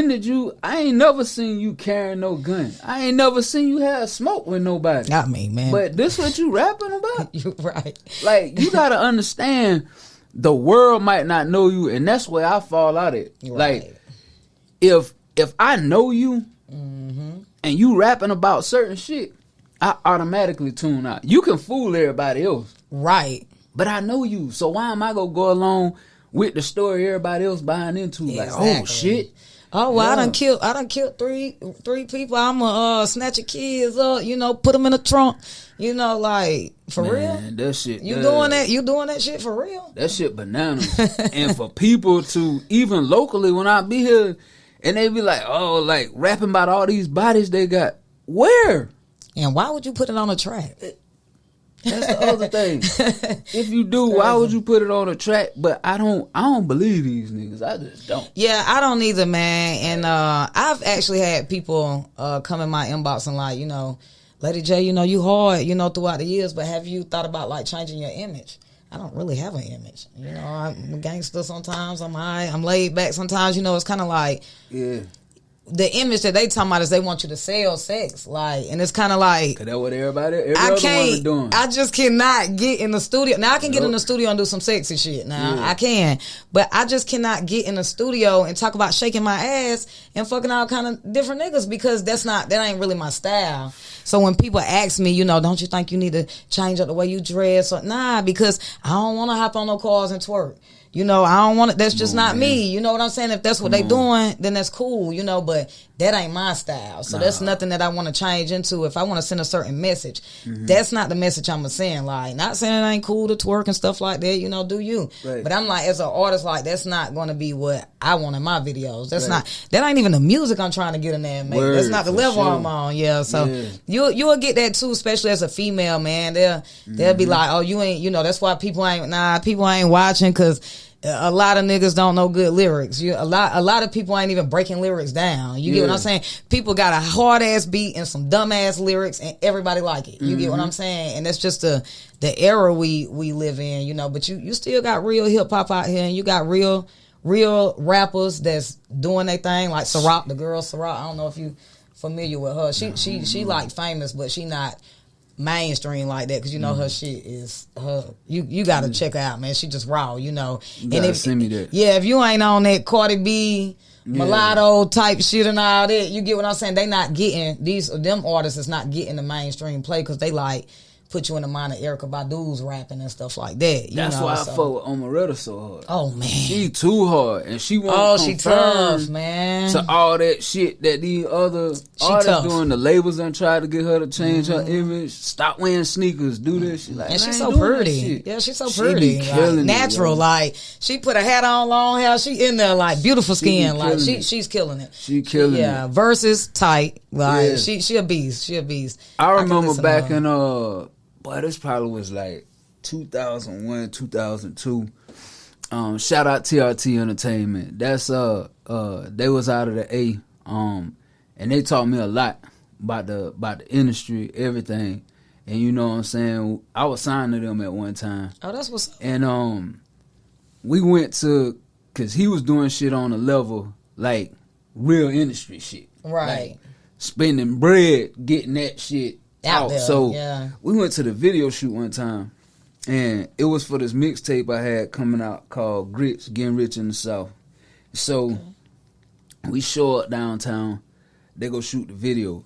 did you, I ain't never seen you carrying no gun. I ain't never seen you have smoke with nobody. Not me, man. But this what you rapping about? You right. Like, you gotta understand, the world might not know you, and that's where I fall out at. Right. Like, if I know you, and you rapping about certain shit, I automatically tune out. You can fool everybody else. Right. But I know you, so why am I gonna go along with the story everybody else buying into? Like, oh shit. Oh well, Yeah. I done killed three people. I'ma snatch your kids up, put them in the trunk, like for real. That shit. You doing that? You doing that shit for real? That shit bananas. And for people to, even locally, when I be here, and they be like, oh, like rapping about all these bodies they got. Where? And why would you put it on a track? That's the other thing. If you do, why would you put it on a track? But I don't believe these niggas. I just don't. Yeah, I don't either, man. And I've actually had people come in my inbox and like, Lady J, you hard, throughout the years, but have you thought about like changing your image? I don't really have an image. I'm a gangster sometimes. I'm high. I'm laid back sometimes. It's kind of like, Yeah. the image that they talking about is they want you to sell sex, and it's kind of like, Cause that's what every other woman doing. I just cannot get in the studio. Now I can get in the studio and do some sexy shit. Now I can, but I just cannot get in the studio and talk about shaking my ass and fucking all kind of different niggas, because that ain't really my style. So when people ask me, don't you think you need to change up the way you dress? Or nah, because I don't want to hop on no cars and twerk. I don't want it. That's just not me. You know what I'm saying? If that's what they doing, then that's cool, but that ain't my style. So that's nothing that I want to change into. If I want to send a certain message, that's not the message I'm saying. Like, not saying it ain't cool to twerk and stuff like that, do you? Right. But I'm like, as an artist, like, that's not going to be what I want in my videos. That's that ain't even the music I'm trying to get in there and make. That's not the level I'm on. Yeah. So you'll get that too, especially as a female, man. They'll be like, oh, you ain't, that's why people ain't watching, because a lot of niggas don't know good lyrics. A lot of people ain't even breaking lyrics down. You get what I'm saying? People got a hard ass beat and some dumb ass lyrics, and everybody like it. You get what I'm saying? And that's just the era we live in, But you still got real hip hop out here, and you got real rappers that's doing their thing, like Ciroc, the girl Ciroc. I don't know if you familiar with her. She like famous, but she not mainstream like that, because her shit is her. You gotta check her out, man. She just raw, You and gotta send me that. Yeah, if you ain't on that Cardi B mulatto type shit and all that, you get what I'm saying. They not getting them artists is not getting the mainstream play, because they like put you in the mind of Erykah Badu's rapping and stuff like that. That's why I fuck with Omeretta so hard. Oh man, she too hard, and she won't she tough, man. To all that shit that these other artists doing. The labels and try to get her to change her image. Stop wearing sneakers. Do this. She like, and she's so pretty. Yeah, she's so pretty. Like, natural. Like, she put a hat on, long hair. She in there like beautiful skin. Like she's killing it. She killing it. Yeah, verses tight. Like she a beast. She a beast. I remember back in boy, this probably was like 2001, 2002. Shout out TRT Entertainment. That's they was out of the A. And they taught me a lot about the industry, everything. And you know what I'm saying? I was signed to them at one time. Oh, that's what's up. And we went to, cause he was doing shit on a level like real industry shit. Right. Like spending bread getting that shit out. There, so we went to the video shoot one time, and it was for this mixtape I had coming out called Grits, Getting Rich in the South. So we show up downtown, they go shoot the video.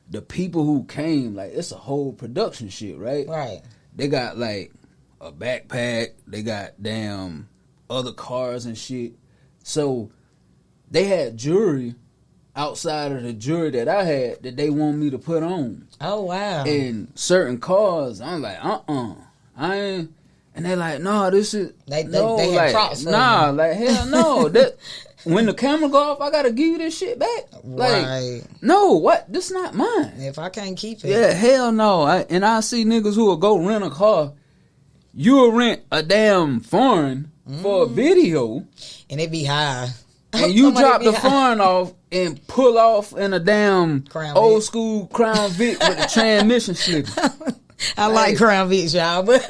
The people who came, like, it's a whole production shit, right? Right. They got like a backpack, they got damn other cars and shit. So they had jewelry outside of the jewelry that I had that they want me to put on. Oh wow. And certain cars, I'm like, I And they like, no, this is They like, have props for nah, you. like hell no. That when the camera go off, I gotta give you this shit back. Like, Right. no, what? This not mine. If I can't keep it. Yeah, hell no. And I see niggas who will go rent a car. You'll rent a damn foreign for a video, And it be high. and you Somebody drop be the high. foreign off and pull off in a damn Crown old Vic. school Crown Vic with the transmission slipping. I like Crown Vic, y'all, but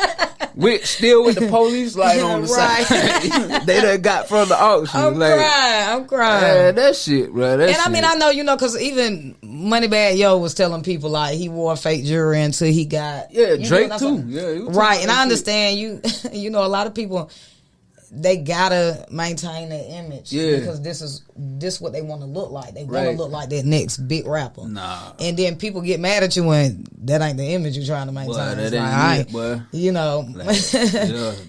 Still with the police light on the Right. side. They done got from the auction. I'm crying. Yeah, that shit, bro. That And shit. I mean, I know, because even Moneybag Yo was telling people, like, he wore fake jewelry until he got... Yeah, you know Drake what I'm too. saying? Yeah, he was right, talking and that I understand you a lot of people, they gotta maintain their image. Yeah. Because this what they want to look like. They want Right. to look like that next big rapper. Nah. And then people get mad at you when that ain't the image you're trying to maintain. Boy, that It's ain't like, I it, ain't- boy. You know. Yeah,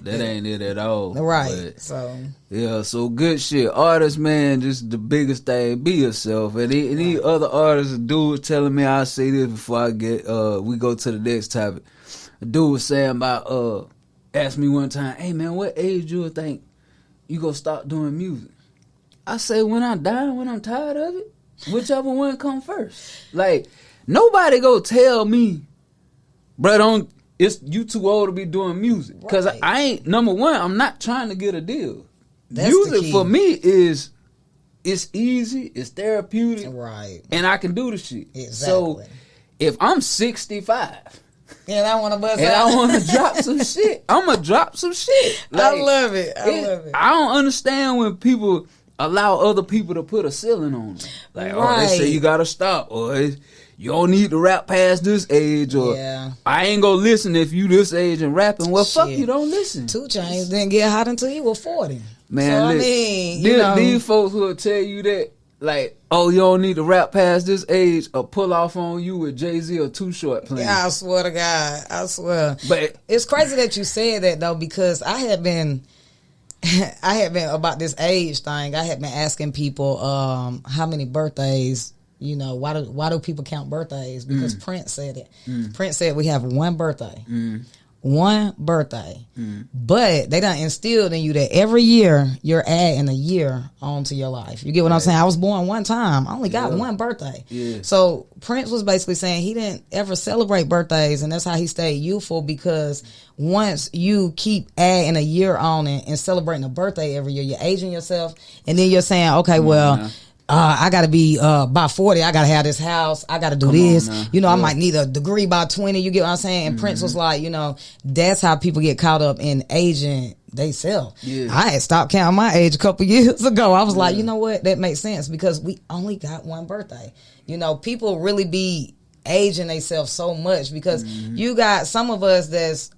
that ain't it at all. Right. But, So... yeah, so good shit. Artists, man, just the biggest thing. Be yourself. And any other artists, a dude was telling me, I'll say this before I get we go to the next topic. A dude was saying about asked me one time, hey man, what age you would think you gonna stop doing music? I say when I die, when I'm tired of it, whichever one come first. Like, nobody go tell me, bro, it's you too old to be doing music. Cause Right. I ain't, number one, I'm not trying to get a deal. That's the Music key. for me it's easy, it's therapeutic, Right. and I can do the shit. Exactly. So if I'm 65 And I want to bust and out. I want to drop some shit, I'm gonna drop some shit. I love it. I love it. I don't understand when people allow other people to put a ceiling on them. Like, oh, they say Right. you gotta stop, or you don't need to rap past this age, or Yeah. I ain't gonna listen if you this age and rapping. Well, fuck Shit. you, don't listen. 2 Chainz didn't get hot until he was 40. Man, so, I look, mean, you know. these folks will tell you that, like, oh, you don't need to rap past this age, or pull off on you with Jay-Z or Too Short playing. I swear to God. I swear. But It's crazy that you said that, though, because I had been about this age thing. I had been asking people how many birthdays, why do people count birthdays? Because Prince said it. Prince said we have one birthday. One birthday. But they done instilled in you that every year you're adding a year onto your life. You get what I'm saying? I was born one time. I only got one birthday. Yeah. So Prince was basically saying he didn't ever celebrate birthdays, and that's how he stayed youthful, because once you keep adding a year on it and celebrating a birthday every year, you're aging yourself, and then you're saying, okay, well, I got to be by 40. I got to have this house. I got to do this. I might need a degree by 20. You get what I'm saying? And Prince was like, that's how people get caught up in aging they self. Yeah. I had stopped counting my age a couple years ago. I was like, you know what? That makes sense, because we only got one birthday. People really be aging themselves so much, because you got some of us that's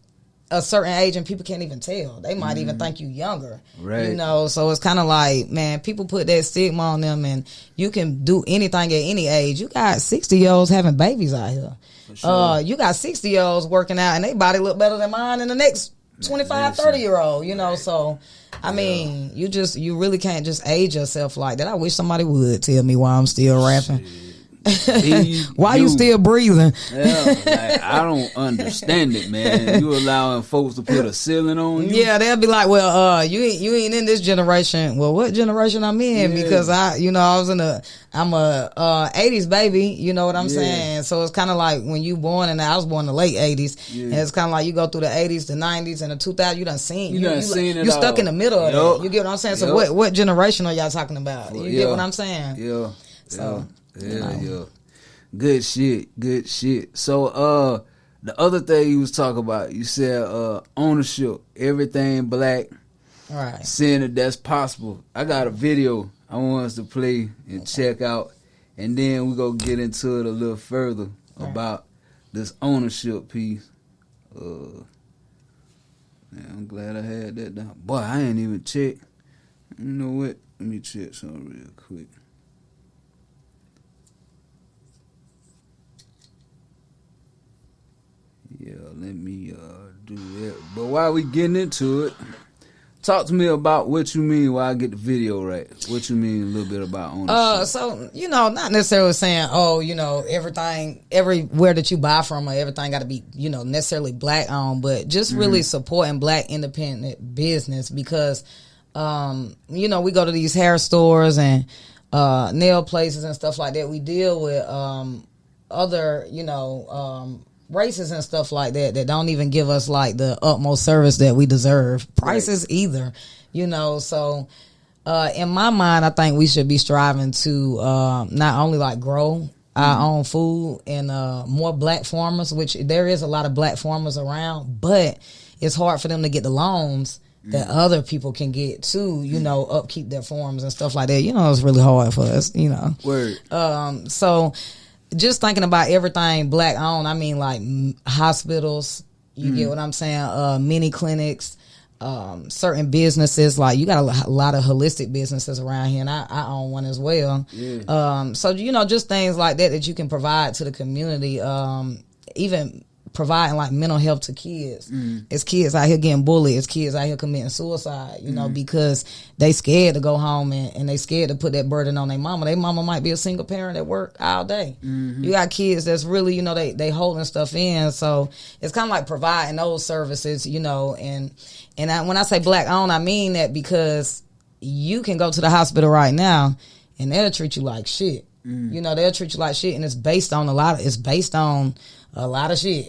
a certain age and people can't even tell. They might even think you younger. Right. So it's kind of like, man, people put that stigma on them, and you can do anything at any age. You got 60-year-olds having babies out here. Sure. You got 60-year-olds working out and they body look better than mine and the next 25, 30-year-old, so I mean, you really can't just age yourself like that. I wish somebody would tell me why I'm still rapping. Why you still breathing? Yeah, like, I don't understand it, man. You allowing folks to put a ceiling on you? Yeah, they'll be like, well, you ain't in this generation. Well, what generation I'm in? Yeah. Because I'm a 80s baby. You know what I'm saying? So it's kind of like when you born, and I was born in the late 80s, and it's kind of like you go through the 80s, the 90s, and the 2000s. You done seen. You seen it You stuck all. in the middle of that. You get what I'm saying? So Yup. what generation are y'all talking about? You get what I'm saying? Yeah. So, Yeah. Good shit. So the other thing you was talking about, you said ownership, everything black, right? seeing that that's possible. I got a video I want us to play and check out, and then we go get into it a little further about this ownership piece. Man, I'm glad I had that down. Boy, I ain't even check. You know what? Let me check something real quick. Yeah, let me do that. But while we getting into it, talk to me about what you mean while I get the video right. What you mean a little bit about ownership. So, not necessarily saying, everything, everywhere that you buy from or everything got to be, necessarily black owned, but just really supporting black independent business because, we go to these hair stores and nail places and stuff like that. We deal with other, races and stuff like that don't even give us like the utmost service that we deserve. Prices either, so in my mind, I think we should be striving to not only like grow our own food and more black farmers, which there is a lot of black farmers around, but it's hard for them to get the loans that other people can get to, upkeep their farms and stuff like that. It's really hard for us, Word. So just thinking about everything black owned, I mean like hospitals, you get what I'm saying? Mini clinics, certain businesses, like you got a lot of holistic businesses around here, and I own one as well. Yeah. So, just things like that you can provide to the community, even providing like mental health to kids. It's kids out here getting bullied. It's kids out here committing suicide, because they scared to go home and they scared to put that burden on their mama. Their mama might be a single parent at work all day. You got kids that's really, they holding stuff in. So it's kind of like providing those services, and when I say black owned, I mean that because you can go to the hospital right now and they'll treat you like shit. They'll treat you like shit, and it's based on a lot of shit.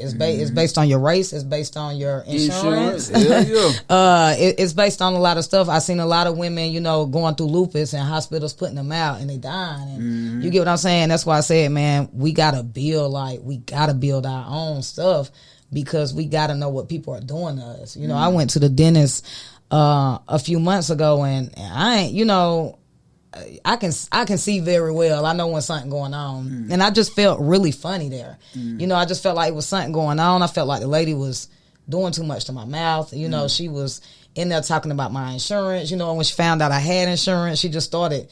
It's based on your race. It's based on your insurance. It's based on a lot of stuff. I've seen a lot of women, going through lupus and hospitals putting them out and they dying. And you get what I'm saying? That's why I said, man, we gotta build our own stuff because we gotta know what people are doing to us. I went to the dentist a few months ago and I ain't, I can see very well. I know when something going on. And I just felt really funny there. I just felt like it was something going on. I felt like the lady was doing too much to my mouth. She was in there talking about my insurance, and when she found out I had insurance, she just started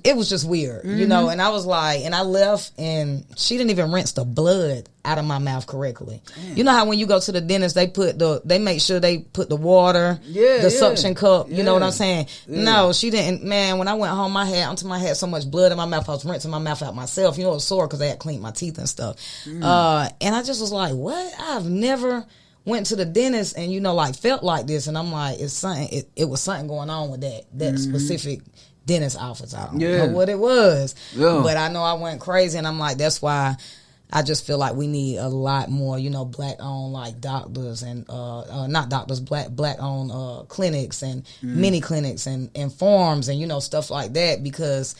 it was just weird, and I was like, and I left and she didn't even rinse the blood out of my mouth correctly. Damn. You know how when you go to the dentist, they make sure they put the water, the suction cup, you know what I'm saying? Yeah. No, she didn't. Man, when I went home, I had so much blood in my mouth, I was rinsing my mouth out myself. It was sore because I had cleaned my teeth and stuff. And I just was like, what? I've never went to the dentist and felt like this, and I'm like, it's something. It was something going on with that specific dentist office. I don't know what it was, but I know I went crazy, and I'm like, that's why I just feel like we need a lot more, black owned like doctors and not doctors, black owned clinics and mini clinics and farms and stuff like that, because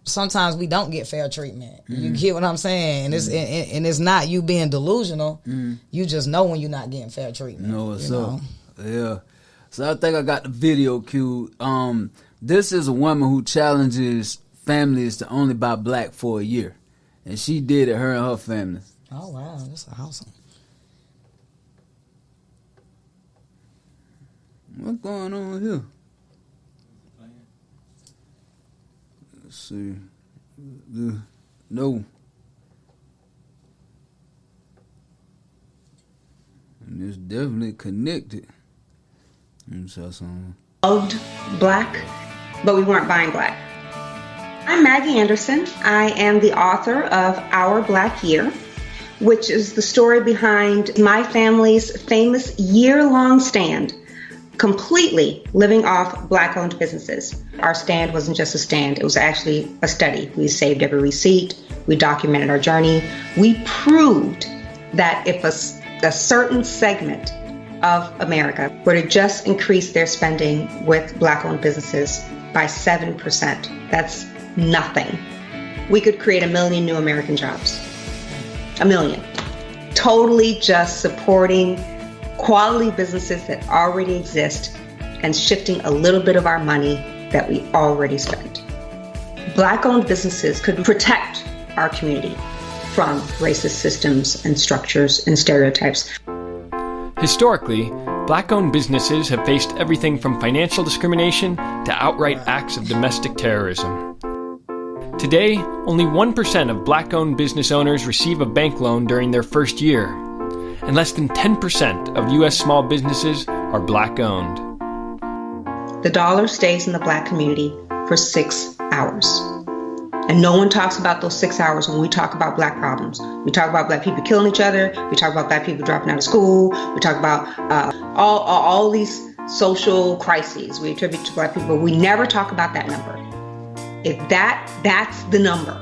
sometimes we don't get fair treatment. You get what I'm saying? And it's not you being delusional. You just know when you're not getting fair treatment. No, what's up? Yeah. So I think I got the video cue. This is a woman who challenges families to only buy black for a year. And she did it, her and her family. Oh, wow. That's awesome. What's going on here? Let's see. No. And it's definitely connected. Let me try something. Loved black, but we weren't buying black. I'm Maggie Anderson. I am the author of Our Black Year, which is the story behind my family's famous year-long stand, completely living off black-owned businesses. Our stand wasn't just a stand, it was actually a study. We saved every receipt, we documented our journey. We proved that if a certain segment of America were to just increase their spending with black-owned businesses by 7%, that's nothing. We could create 1 million new American jobs. 1 million. Totally just supporting quality businesses that already exist and shifting a little bit of our money that we already spent. Black-owned businesses could protect our community from racist systems and structures and stereotypes. Historically, black-owned businesses have faced everything from financial discrimination to outright acts of domestic terrorism. Today, only 1% of black-owned business owners receive a bank loan during their first year, and less than 10% of U.S. small businesses are black-owned. the dollar stays in the Black community for 6 hours. And no one talks about those 6 hours when we talk about Black problems. We talk about Black people killing each other. We talk about Black people dropping out of school. We talk about all these social crises we attribute to Black people. We never talk about that number. If that's the number.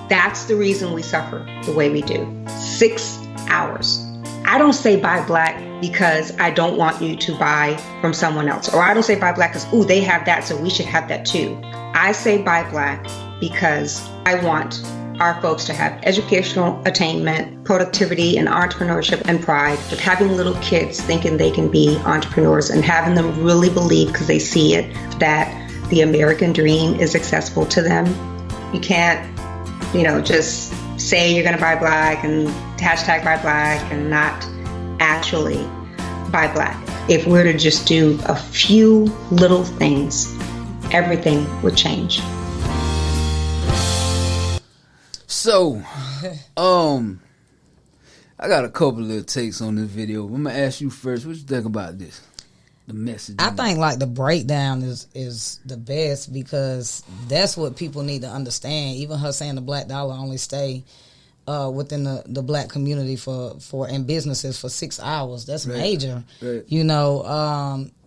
That's the reason we suffer the way we do. 6 hours. I don't say buy Black because I don't want you to buy from someone else. Or I don't say buy Black because, ooh, they have that, so we should have that too. I say buy Black because I want our folks to have educational attainment, productivity, and entrepreneurship and pride, with having little kids thinking they can be entrepreneurs and having them really believe, because they see it, that the American dream is accessible to them. You can't, just say you're going to buy Black and hashtag buy Black and not actually buy Black. If we're to just do a few little things, everything would change. So, I got a couple of takes on this video. I'm gonna ask you first. What you think about this? The message. I think like the breakdown is the best, because that's what people need to understand. Even her saying the Black dollar only stay within the Black community for and businesses for 6 hours. That's right. Major, right.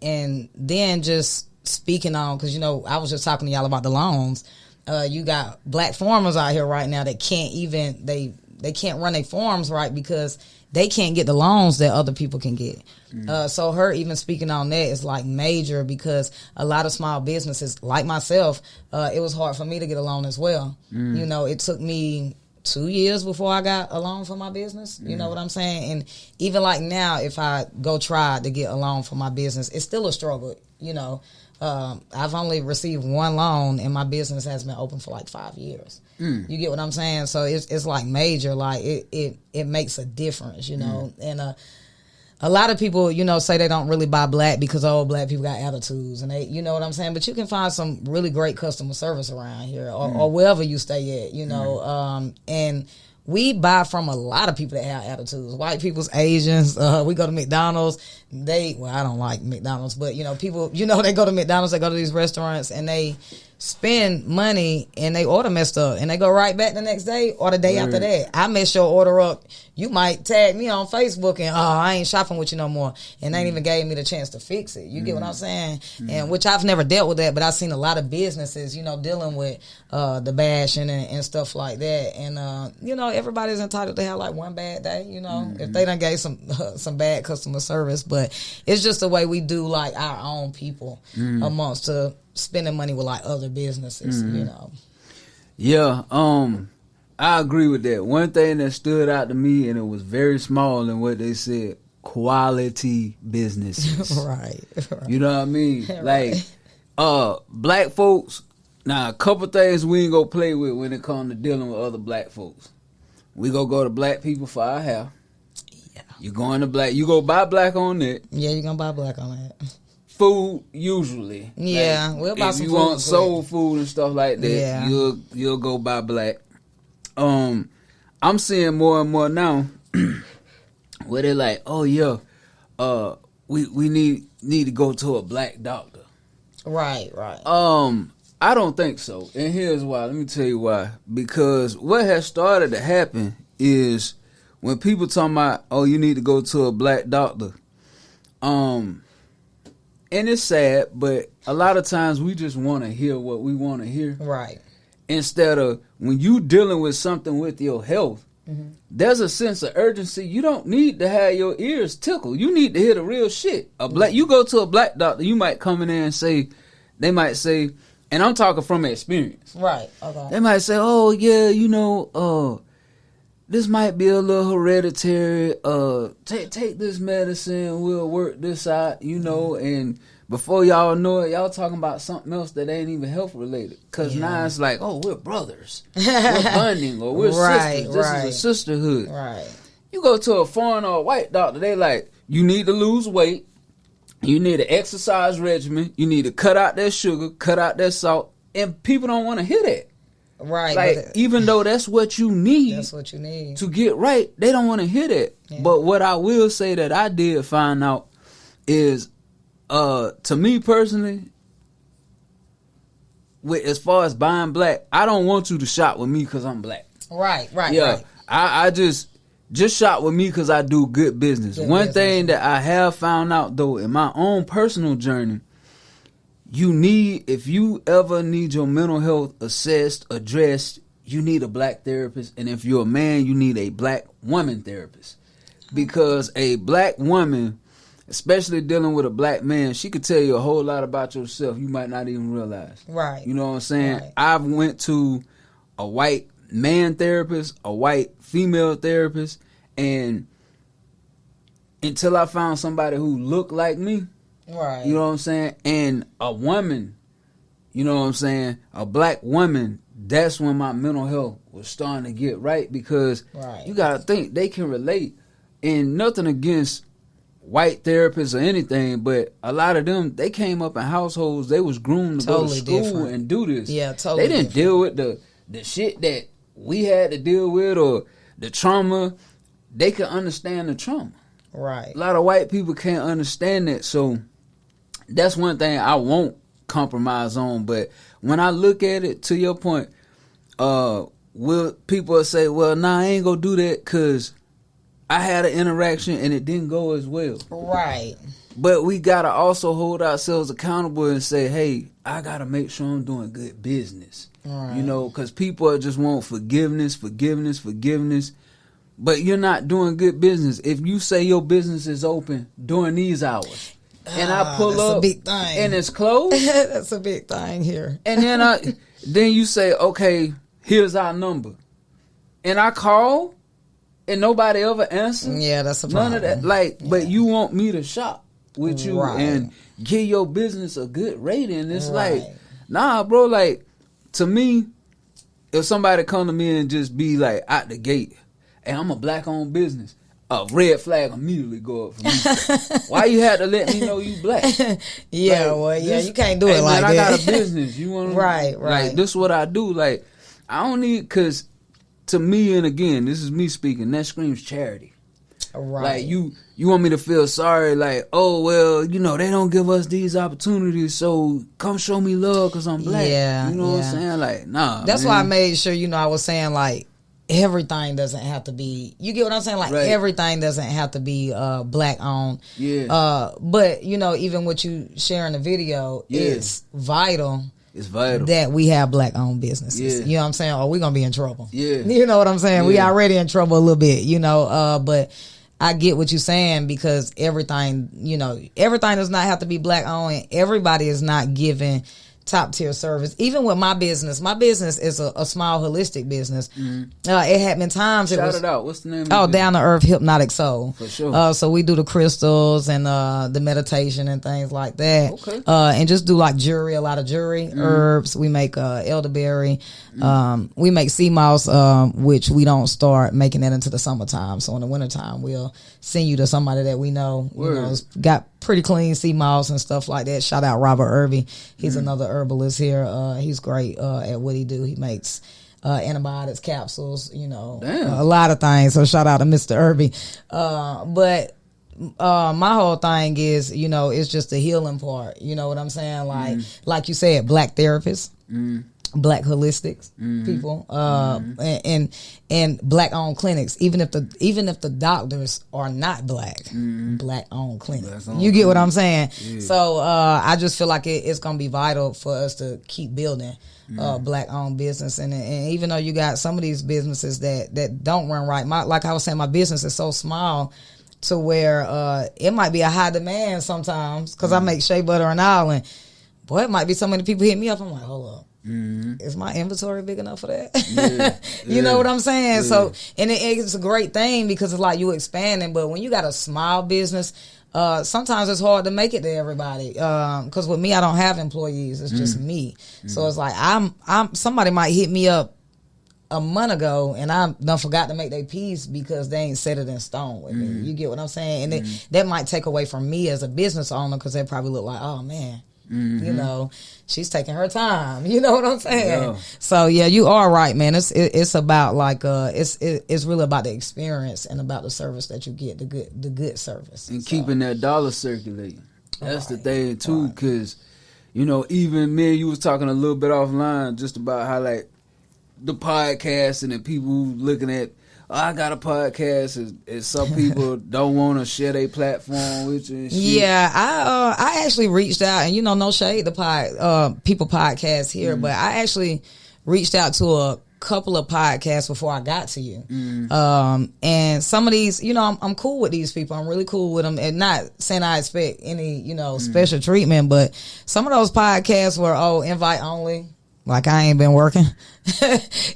And then just speaking on, because I was just talking to y'all about the loans. You got Black farmers out here right now that can't even they can't run their farms right because they can't get the loans that other people can get. So her even speaking on that is like major, because a lot of small businesses like myself, it was hard for me to get a loan as well. It took me 2 years before I got a loan for my business. You know what I'm saying? And even like now, if I go try to get a loan for my business, it's still a struggle. I've only received one loan, and my business has been open for like 5 years. You get what I'm saying? So it's like major, like it makes a difference, and a lot of people, say they don't really buy Black because Black people got attitudes, and they, you know what I'm saying? But you can find some really great customer service around here, or wherever you stay at, and we buy from a lot of people that have attitudes. White people's, Asians. We go to McDonald's. I don't like McDonald's, but people, they go to McDonald's, they go to these restaurants, and they spend money and they order messed up, and they go right back the next day or the day after that. I mess your order up. You might tag me on Facebook and I ain't shopping with you no more, and they ain't even gave me the chance to fix it. You get what I'm saying? And which I've never dealt with that, but I've seen a lot of businesses, dealing with the bashing and stuff like that. And everybody's entitled to have like one bad day. If they done gave some bad customer service, but it's just the way we do like our own people amongst spending money with like other businesses. Yeah, I agree with that. One thing that stood out to me, and it was very small in what they said, quality businesses. Right. You know what I mean? Like, Black folks, now a couple things we ain't gonna play with when it comes to dealing with other Black folks. We go to Black people for our hair. Yeah. You going to Black, you go buy Black on that. Yeah, you gonna buy Black on that. Food, usually. Yeah, like, we'll buy some food. If you want soul food and stuff like that, you'll go buy Black. I'm seeing more and more now where they're like, oh yeah, we need to go to a Black doctor. Right. I don't think so, and here's why. Let me tell you why. Because what has started to happen is when people talking about, oh, you need to go to a Black doctor, and it's sad, but a lot of times we just want to hear what we want to hear. Right. Instead of when you dealing with something with your health, there's a sense of urgency. You don't need to have your ears tickled. You need to hear the real shit. You go to a Black doctor, you might come in there and they might say, and I'm talking from experience. Right. Okay. They might say, oh yeah, this might be a little hereditary. Take this medicine. We'll work this out, and before y'all know it, y'all talking about something else that ain't even health related. Because now it's like, oh, we're brothers. We're bonding, or we're sisters. This is a sisterhood. Right. You go to a foreign or a white doctor, they like, you need to lose weight. You need an exercise regimen. You need to cut out that sugar, cut out that salt. And people don't want to hear that. Right. Like, even though that's what you need. That's what you need. To get right, they don't want to hear that. Yeah. But what I will say that I did find out is to me personally, with as far as buying black, I don't want you to shop with me because I'm black. Right. Yeah, Right. I just shop with me because I do good business. One thing that I have found out though in my own personal journey, if you ever need your mental health assessed, addressed, you need a black therapist, and if you're a man, you need a black woman therapist, because a black woman, especially dealing with a black man, she could tell you a whole lot about yourself you might not even realize. Right. You know what I'm saying? Right. I've went to a white man therapist, a white female therapist, and until I found somebody who looked like me, Right. you know what I'm saying, and a woman, you know what I'm saying, a black woman, that's when my mental health was starting to get right, because you gotta think they can relate. And nothing against white therapists or anything, but a lot of them, they came up in households, they was groomed to go to school and do this. Yeah, totally. They didn't deal with the shit that we had to deal with, or the trauma. They could understand the trauma. Right. A lot of white people can't understand that, so that's one thing I won't compromise on. But when I look at it, to your point, will people say, well, nah, I ain't gonna do that because I had an interaction and it didn't go as well. Right. But we gotta also hold ourselves accountable and say, hey, I gotta make sure I'm doing good business. Right. You know, because people just want forgiveness, but you're not doing good business. If you say your business is open during these hours, and I pull up, a big thing. and it's closed, that's a big thing here. and then you say, okay, here's our number, and I call, and nobody ever answers. Yeah, that's a problem. None of that. But you want me to shop with you and give your business a good rating. It's like, nah, bro. Like, to me, if somebody come to me and just be like out the gate, hey, I'm a black-owned business, a red flag immediately go up for me. Why you had to let me know you black? Yeah, like, you can't do it like man, that. I got a business. You want Right. Like, this is what I do. Like, I don't need, because to me, and again, this is me speaking, that screams charity. Right. Like, you want me to feel sorry, like, oh, well, you know, they don't give us these opportunities, so come show me love because I'm black. Yeah, you know what I'm saying? Like, nah. That's man. why I made sure, I was saying, like, everything doesn't have to be, you get what I'm saying? Like, everything doesn't have to be black owned. Yeah. But, even what you share in the video, it's vital. It's vital that we have black owned businesses. Yeah. You know what I'm saying? Or we're going to be in trouble. Yeah. You know what I'm saying? Yeah. We already in trouble a little bit, but I get what you're saying, because everything does not have to be black owned. Everybody is not giving top tier service. Even with my business is a small holistic business. Mm-hmm. It had been times Shout it out. What's the name? Down to Earth Hypnotic Soul. For sure. So we do the crystals and the meditation and things like that. Okay. And just do like jewelry, a lot of jewelry, herbs. We make elderberry. We make sea moss, which we don't start making that until the summertime. So in the wintertime, we'll send you to somebody that we know, got pretty clean sea moss and stuff like that. Shout out Robert Irby. He's another herbalist here. He's great at what he do. He makes antibiotics, capsules, a lot of things. So shout out to Mr. Irby. But my whole thing is, it's just the healing part. You know what I'm saying? Like you said, black therapists. Black holistics people, and black owned clinics. Even if the doctors are not black, black owned clinics. You get what I'm saying? Yeah. So I just feel like it's gonna be vital for us to keep building black owned business. And even though you got some of these businesses that don't run right, like I was saying, my business is so small to where it might be a high demand sometimes, because I make shea butter and all, and boy, it might be so many people hit me up. I'm like, hold up. Is my inventory big enough for that? You know what I'm saying? Yeah. So, and it's a great thing, because it's like you expanding, but when you got a small business, sometimes it's hard to make it to everybody. Because with me, I don't have employees. It's just me. So it's like somebody might hit me up a month ago and I done forgot to make their piece because they ain't set it in stone with me. You get what I'm saying? And that might take away from me as a business owner, because they probably look like, oh man, she's taking her time. You know what I'm saying? Yeah. So yeah, you are right, man. It's about like it's really about the experience and about the service that you get, the good service, and keeping that dollar circulating. That's the thing too, because you know, even me and you was talking a little bit offline just about how like the podcast and the people who looking at, oh, I got a podcast, and some people don't want to share their platform with you and shit. Yeah, I actually reached out, and you know, no shade to people podcast here, but I actually reached out to a couple of podcasts before I got to you. And some of these, you know, I'm cool with these people. I'm really cool with them, and not saying I expect any, you know, special treatment, but some of those podcasts were invite only. Like I ain't been working,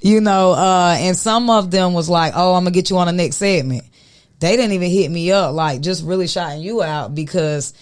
you know, and some of them was like, oh, I'm gonna get you on the next segment. They didn't even hit me up, like just really shouting you out because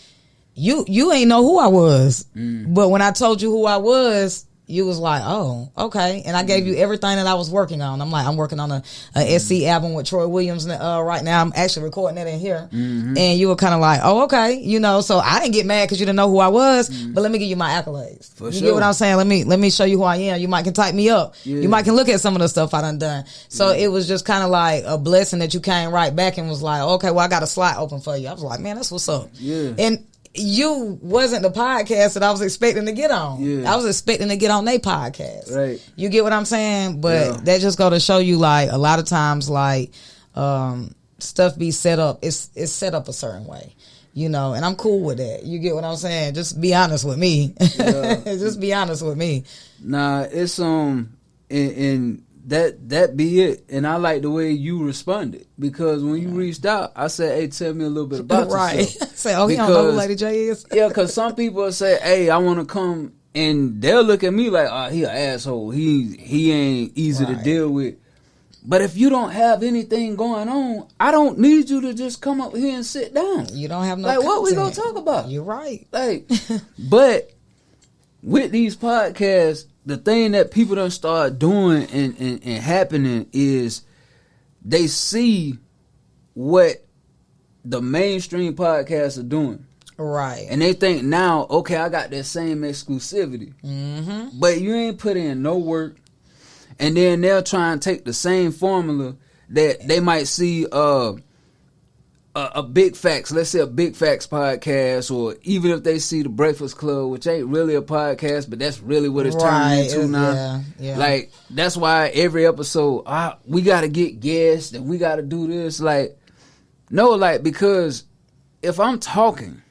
you ain't know who I was. But when I told you who I was, you was like, oh, okay. And I gave you everything that I was working on. I'm like, I'm working on a SC album with Troy Williams right now. I'm actually recording that in here. And you were kind of like, oh, okay. You know, so I didn't get mad because you didn't know who I was, but let me give you my accolades. You get what I'm saying? Let me show you who I am. You might can type me up. You might can look at some of the stuff I done. So it was just kind of like a blessing that you came right back and was like, okay, well, I got a slot open for you. I was like, man, that's what's up. And you wasn't the podcast that I was expecting to get on. I was expecting to get on their podcast. Right. You get what I'm saying? But that just go to show you, like, a lot of times, like, stuff be set up. It's set up a certain way, you know, and I'm cool with that. You get what I'm saying? Just be honest with me. Just be honest with me. Nah, it's and that be it. And I like the way you responded, because when you reached out, I said, hey, tell me a little bit about yourself. Say, oh, he don't know who Lady J is. Yeah, because some people say, hey, I want to come, and they'll look at me like, oh, he an asshole. He ain't easy to deal with. But if you don't have anything going on, I don't need you to just come up here and sit down. You don't have no like content. What we gonna talk about? You're right. Like, but with these podcasts, the thing that people done start doing and happening is they see what the mainstream podcasts are doing. Right. And they think now, okay, I got that same exclusivity. But you ain't put in no work. And then they'll try and take the same formula that they might see a Big Facts, let's say a Big Facts podcast, or even if they see the Breakfast Club, which ain't really a podcast, but that's really what it's turning into now. Yeah. Like, that's why every episode, we got to get guests and we got to do this. Like, no, like, because if I'm talking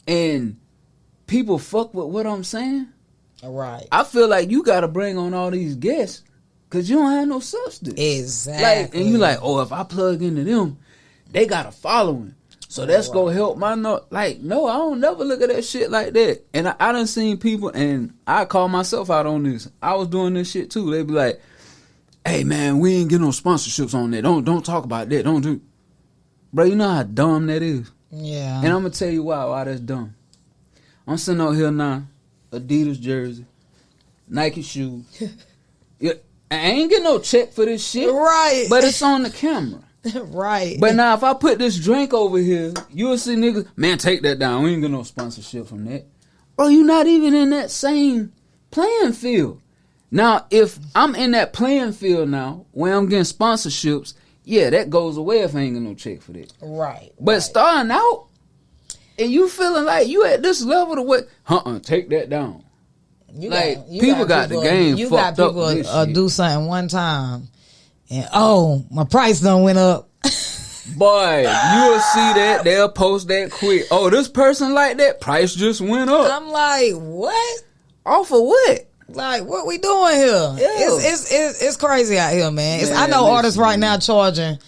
and people fuck with what I'm saying, right, I feel like you got to bring on all these guests because you don't have no substance. Exactly. Like, and you like, oh, if I plug into them, they got a following, so that's gonna help my like, no, I don't never look at that shit like that. And I done seen people, and I call myself out on this. I was doing this shit too. They be like, hey man, we ain't getting no sponsorships on that. Don't talk about that. Don't do. Bro, you know how dumb that is. Yeah. And I'm gonna tell you why that's dumb. I'm sitting out here now, Adidas jersey, Nike shoes. Yeah, I ain't getting no check for this shit. Right. But it's on the camera. Right. But now if I put this drink over here, you'll see niggas, man, take that down. We ain't get no sponsorship from that. Bro, you not even in that same playing field. Now, if I'm in that playing field now, where I'm getting sponsorships, yeah, that goes away if I ain't get no check for that. Right. But starting out, and you feeling like you at this level to what, take that down. People got the game fucked up. You got people do something one time, and my price done went up. Boy, you'll see that. They'll post that quick. Oh, this person like that, price just went up. I'm like, what? Off of what? Like, what we doing here? It's crazy out here, man. I know artists right now talking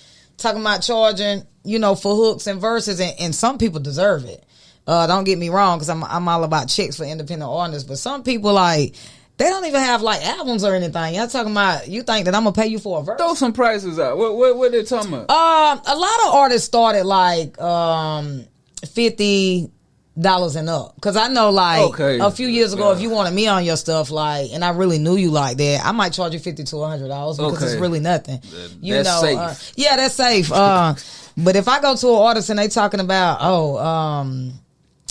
about charging, you know, for hooks and verses, and some people deserve it. Don't get me wrong, because I'm all about checks for independent artists, but some people, like, they don't even have like albums or anything. Y'all talking about, you think that I'm gonna pay you for a verse? Throw some prices out. What they talking about? A lot of artists started like $50 and up. Because I know, like, a few years ago, if you wanted me on your stuff, like, and I really knew you like that, I might charge you $50 to $100 because it's really nothing. That's safe. Yeah, that's safe. But if I go to an artist and they talking about,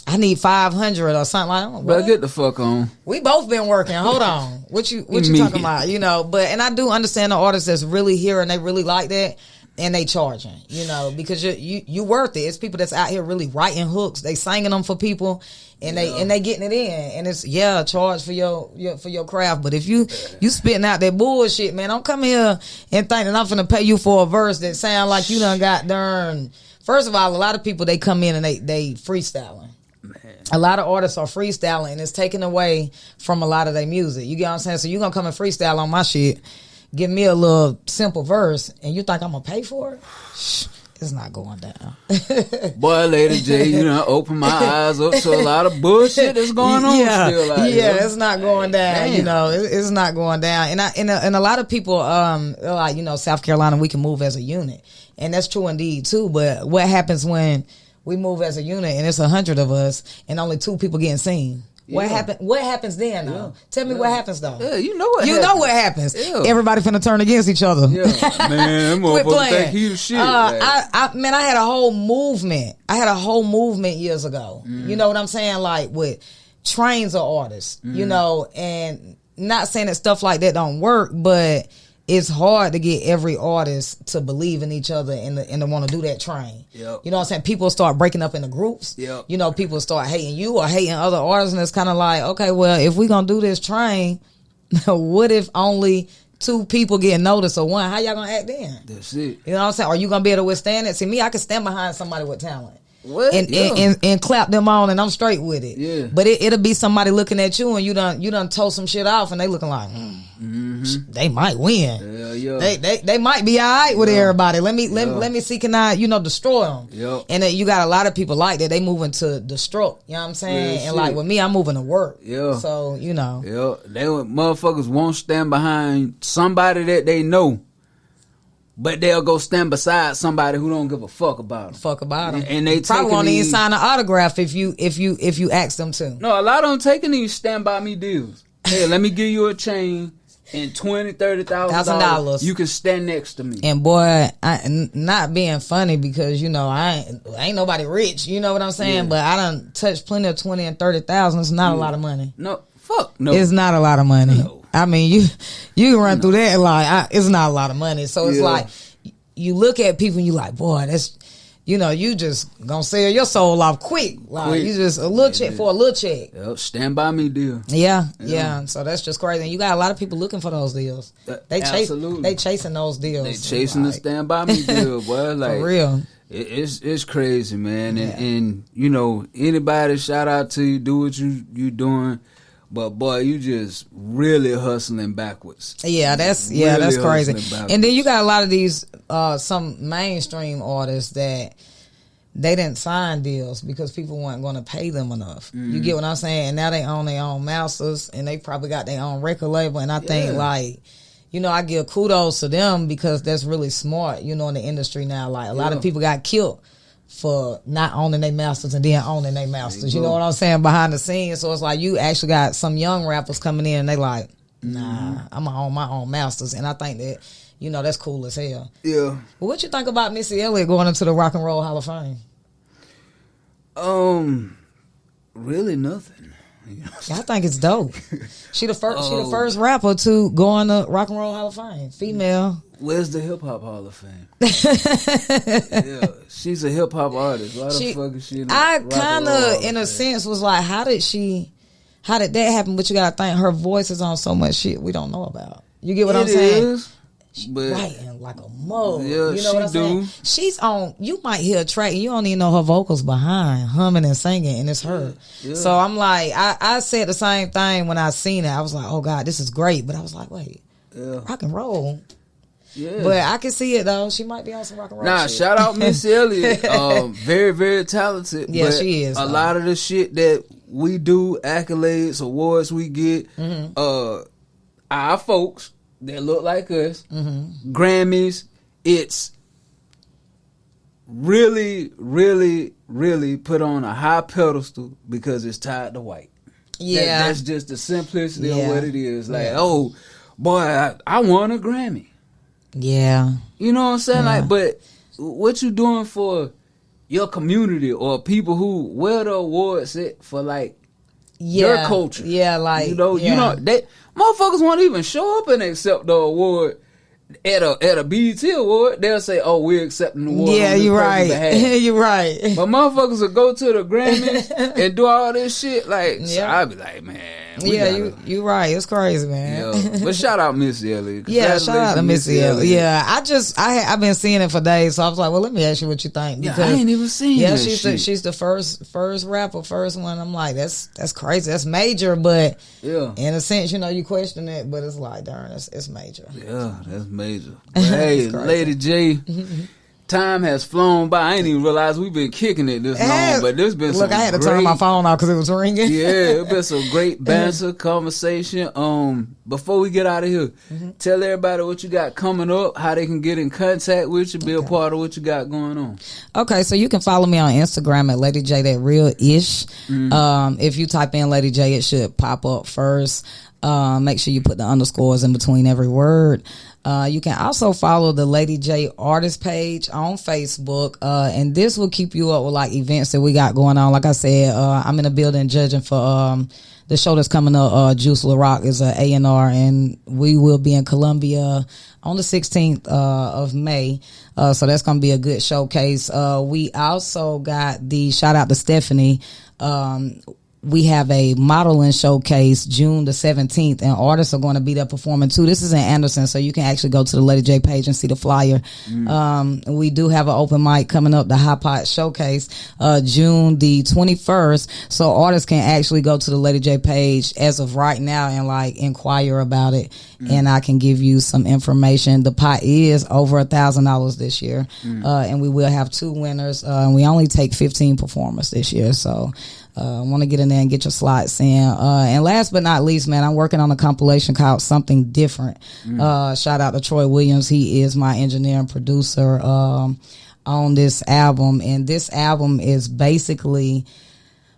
I need 500 or something like that. But get the fuck on. We both been working. Hold on. What you talking about? You know, and I do understand the artists that's really here and they really like that. and they charging, you know, because you worth it. It's people that's out here really writing hooks. They singing them for people, and they getting it in, and it's charge for your craft. But if you spitting out that bullshit, man, don't come here and think that I'm finna pay you for a verse that sound like you done got darn. First of all, a lot of people, they come in and they freestyling. Man. A lot of artists are freestyling, and it's taken away from a lot of their music. You get what I'm saying? So you gonna come and freestyle on my shit, give me a little simple verse, and you think I'm gonna pay for it? It's not going down. Boy, Lady J, you know, open my eyes up to a lot of bullshit that's going on still out here. It's not going down. Damn. You know, it's not going down. And a lot of people, like, you know, South Carolina, we can move as a unit, and that's true indeed too. But what happens when we move as a unit and it's 100 of us and only 2 people getting seen? What happens then, though? Yeah. Tell me what happens, though. Yeah, you know what happens. You know what happens. Yeah. Everybody finna turn against each other. Yeah, man, motherfucker think he the shit. I had a whole movement. Years ago. You know what I'm saying? Like with trains of artists, you know, and not saying that stuff like that don't work, but it's hard to get every artist to believe in each other and to want to do that train. Yep. You know what I'm saying? People start breaking up into groups. Yep. You know, people start hating you or hating other artists, and it's kind of like, okay, well, if we gonna do this train, what if only 2 people get noticed or 1? How y'all gonna act then? That's it. You know what I'm saying? Are you gonna be able to withstand it? See, me, I can stand behind somebody with talent. What? And clap them on, and I'm straight with it. Yeah. But it'll be somebody looking at you, and you done told some shit off, and they looking like, they might win. Yeah. They might be all right with everybody. Let me see, can I, destroy them? Yep. And you got a lot of people like that. They moving to destruct. You know what I'm saying? And like with me, I'm moving to work. Yeah. So Yeah. They motherfuckers won't stand behind somebody that they know, but they'll go stand beside somebody who don't give a fuck about them. And they probably won't even sign an autograph if you ask them to. No, a lot of them taking these stand by me deals. Hey, let me give you a chain and $20,000-$30,000. You can stand next to me. And boy, not being funny because I ain't nobody rich. You know what I'm saying? Yeah. But I done touched plenty of $20,000 and $30,000. It's not a lot of money. No, fuck no. It's not a lot of money. No. I mean, you can run through that like it's not a lot of money. So it's like you look at people and you like, boy, that's you just gonna sell your soul off quick. Like you just a little check for a little check. Yep, stand by me deal. Yeah. So that's just crazy. And you got a lot of people looking for those deals. They chasing those deals. They chasing the stand by me deal, boy. Like for real. It's crazy, man. And anybody, shout out to you, do what you doing. But boy, you just really hustling backwards. Yeah, that's crazy. And then you got a lot of these some mainstream artists that they didn't sign deals because people weren't going to pay them enough. You get what I'm saying? And now they own their own masters, and they probably got their own record label. And I think I give kudos to them because that's really smart. In the industry now, like a lot of people got killed for not owning their masters and then owning their masters. You know what I'm saying? Behind the scenes. So it's like you actually got some young rappers coming in and they like, nah, I'm going to own my own masters. And I think that, that's cool as hell. Yeah. But what you think about Missy Elliott going into the Rock and Roll Hall of Fame? Really nothing. I think it's dope. She the first rapper to go in the Rock and Roll Hall of Fame. Female. Where's the Hip Hop Hall of Fame? Yeah, she's a hip hop artist. Why the fuck is she? I kind of, in a sense, was like, how did that happen? But you gotta think her voice is on so much shit we don't know about. You get what I'm saying? She's writing like a mug. Yeah, you know what I'm saying? She's on. You might hear a track and you don't even know her vocals behind humming and singing, and it's her. Yeah. So I'm like, I said the same thing when I seen it. I was like, oh God, this is great. But I was like, wait, rock and roll. Yeah. But I can see it though. She might be on some rock and roll. Nah, shit. shout out Miss Elliott. Very, very talented. Yeah, but she is. A lot of the shit that we do, accolades, awards we get, our folks that look like us, Grammys, it's really, really, really put on a high pedestal because it's tied to white. Yeah. That's just the simplicity of what it is. Like, oh, boy, I won a Grammy. Yeah. You know what I'm saying? Like, but what you doing for your community or people who wear the awards for like your culture? Yeah, like they motherfuckers won't even show up and accept the award at a BET award, they'll say, "Oh, we're accepting the award." Yeah, you're right. You're right. But motherfuckers will go to the Grammys and do all this shit. Like, so I'll be like, man. You're right. It's crazy, man. Yeah. But shout out Missy Elliott. Yeah, shout out to Missy Elliott. Yeah, I've been seeing it for days, so I was like, well, let me ask you what you think. Because, I ain't even seen that shit. She's the first rapper, first one. I'm like, that's crazy. That's major, but in a sense, you question it, but it's like, darn, it's major. Yeah, that's major. But hey, Lady J, time has flown by. I ain't even realized we've been kicking it this long, but there's been I had to turn my phone off because it was ringing. Yeah, it's been some great banter, conversation. Before we get out of here, tell everybody what you got coming up, how they can get in contact with you, be a part of what you got going on. Okay, so you can follow me on Instagram at Lady J That Real Ish. If you type in Lady J, it should pop up first. Make sure you put the underscores in between every word. You can also follow the Lady J Artist page on Facebook, and this will keep you up with like events that we got going on. Like I said, I'm in the building judging for the show that's coming up. Juice LaRock is a A&R, and we will be in Columbia on the 16th of May. So that's going to be a good showcase. We also got the shout out to Stephanie. We have a modeling showcase June the 17th, and artists are going to be there performing too. This is in Anderson, so you can actually go to the Lady J page and see the flyer. We do have an open mic coming up, the Hot Pot Showcase, June the 21st. So artists can actually go to the Lady J page as of right now and like inquire about it, and I can give you some information. The pot is over $1,000 this year, and we will have 2 winners. And we only take 15 performers this year, so. Want to get in there and get your slots in. And last but not least, man, I'm working on a compilation called Something Different. Shout out to Troy Williams. He is my engineer and producer on this album. And this album is basically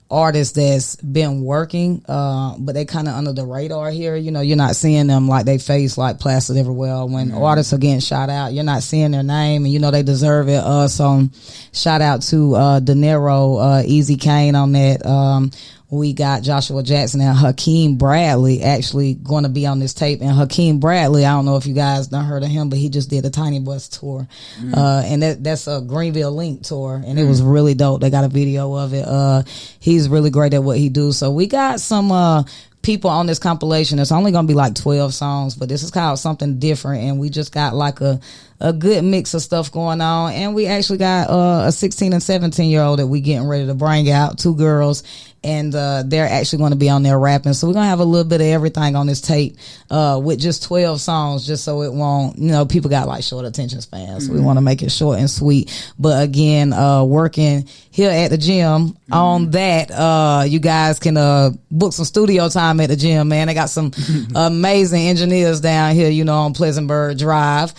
artists that's been working, but they kind of under the radar here. You're not seeing them like they face like plastered everywhere. When artists are getting shout out, you're not seeing their name, and they deserve it. So shout out to De Niro, Easy Kane on that. We got Joshua Jackson and Hakeem Bradley actually going to be on this tape. And Hakeem Bradley, I don't know if you guys done heard of him, but he just did a Tiny Bus tour. And that's a Greenville Link tour. And it was really dope. They got a video of it. He's really great at what he do. So we got some people on this compilation. It's only going to be like 12 songs, but this is called Something Different. And we just got like a good mix of stuff going on. And we actually got a 16 and 17-year-old that we getting ready to bring out, 2 girls. And they're actually going to be on there rapping. So we're going to have a little bit of everything on this tape with just 12 songs, just so it won't, people got like short attention spans. So we want to make it short and sweet. But again, working here at the gym on that, you guys can book some studio time at the gym, man. They got some amazing engineers down here, on Pleasantburg Drive.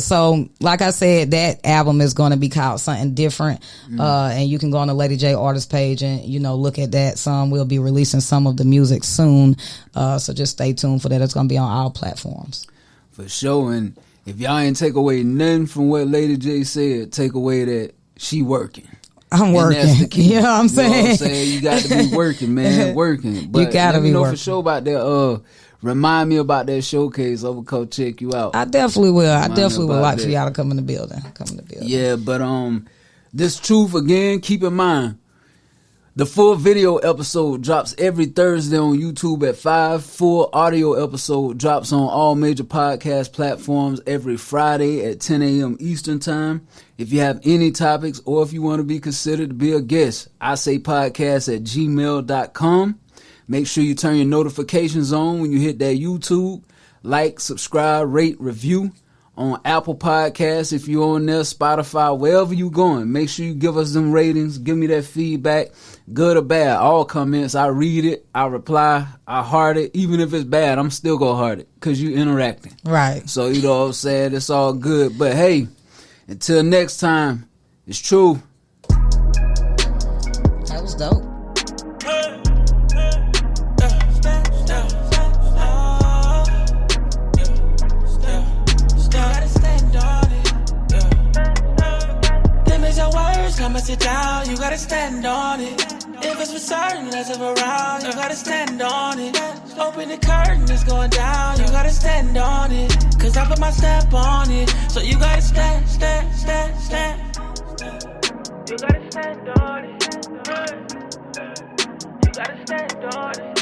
So like I said, that album is going to be called Something Different. And you can go on the Lady J Artist page and, look at that. We'll be releasing some of the music soon. So just stay tuned for that. It's going to be on all platforms. For sure. And if y'all ain't take away nothing from what Lady J said, take away that she working. I'm working. And that's the key. You know what I'm saying? You got to be working, man. Working. But you got to be working. For sure about that. Remind me about that showcase. I will go check you out. I definitely will. I definitely would like for y'all to come in the building. Yeah, but this truth again, keep in mind, the full video episode drops every Thursday on YouTube at 5. Full audio episode drops on all major podcast platforms every Friday at 10 a.m. Eastern Time. If you have any topics or if you want to be considered to be a guest, I say podcast@gmail.com. Make sure you turn your notifications on when you hit that YouTube. Like, subscribe, rate, review. On Apple Podcasts, if you're on there, Spotify, wherever you going, make sure you give us them ratings. Give me that feedback, good or bad. All comments, I read it, I reply, I heart it. Even if it's bad, I'm still gonna heart it because you interacting. Right. So, you know what I'm saying? It's all good. But hey, until next time, it's true. That was dope. I'ma sit down, you gotta stand on it. If If it's for certain, let's have around. You gotta stand on it. Open the curtain, it's going down. You gotta stand on it. Cause I put my stamp on it. So you gotta stand, stand, stand, stand. You gotta stand on it. You gotta stand on it.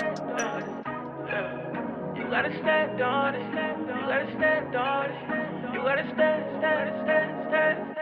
You gotta stand on it. You gotta stand on it. You gotta stand, stand, stand, stand.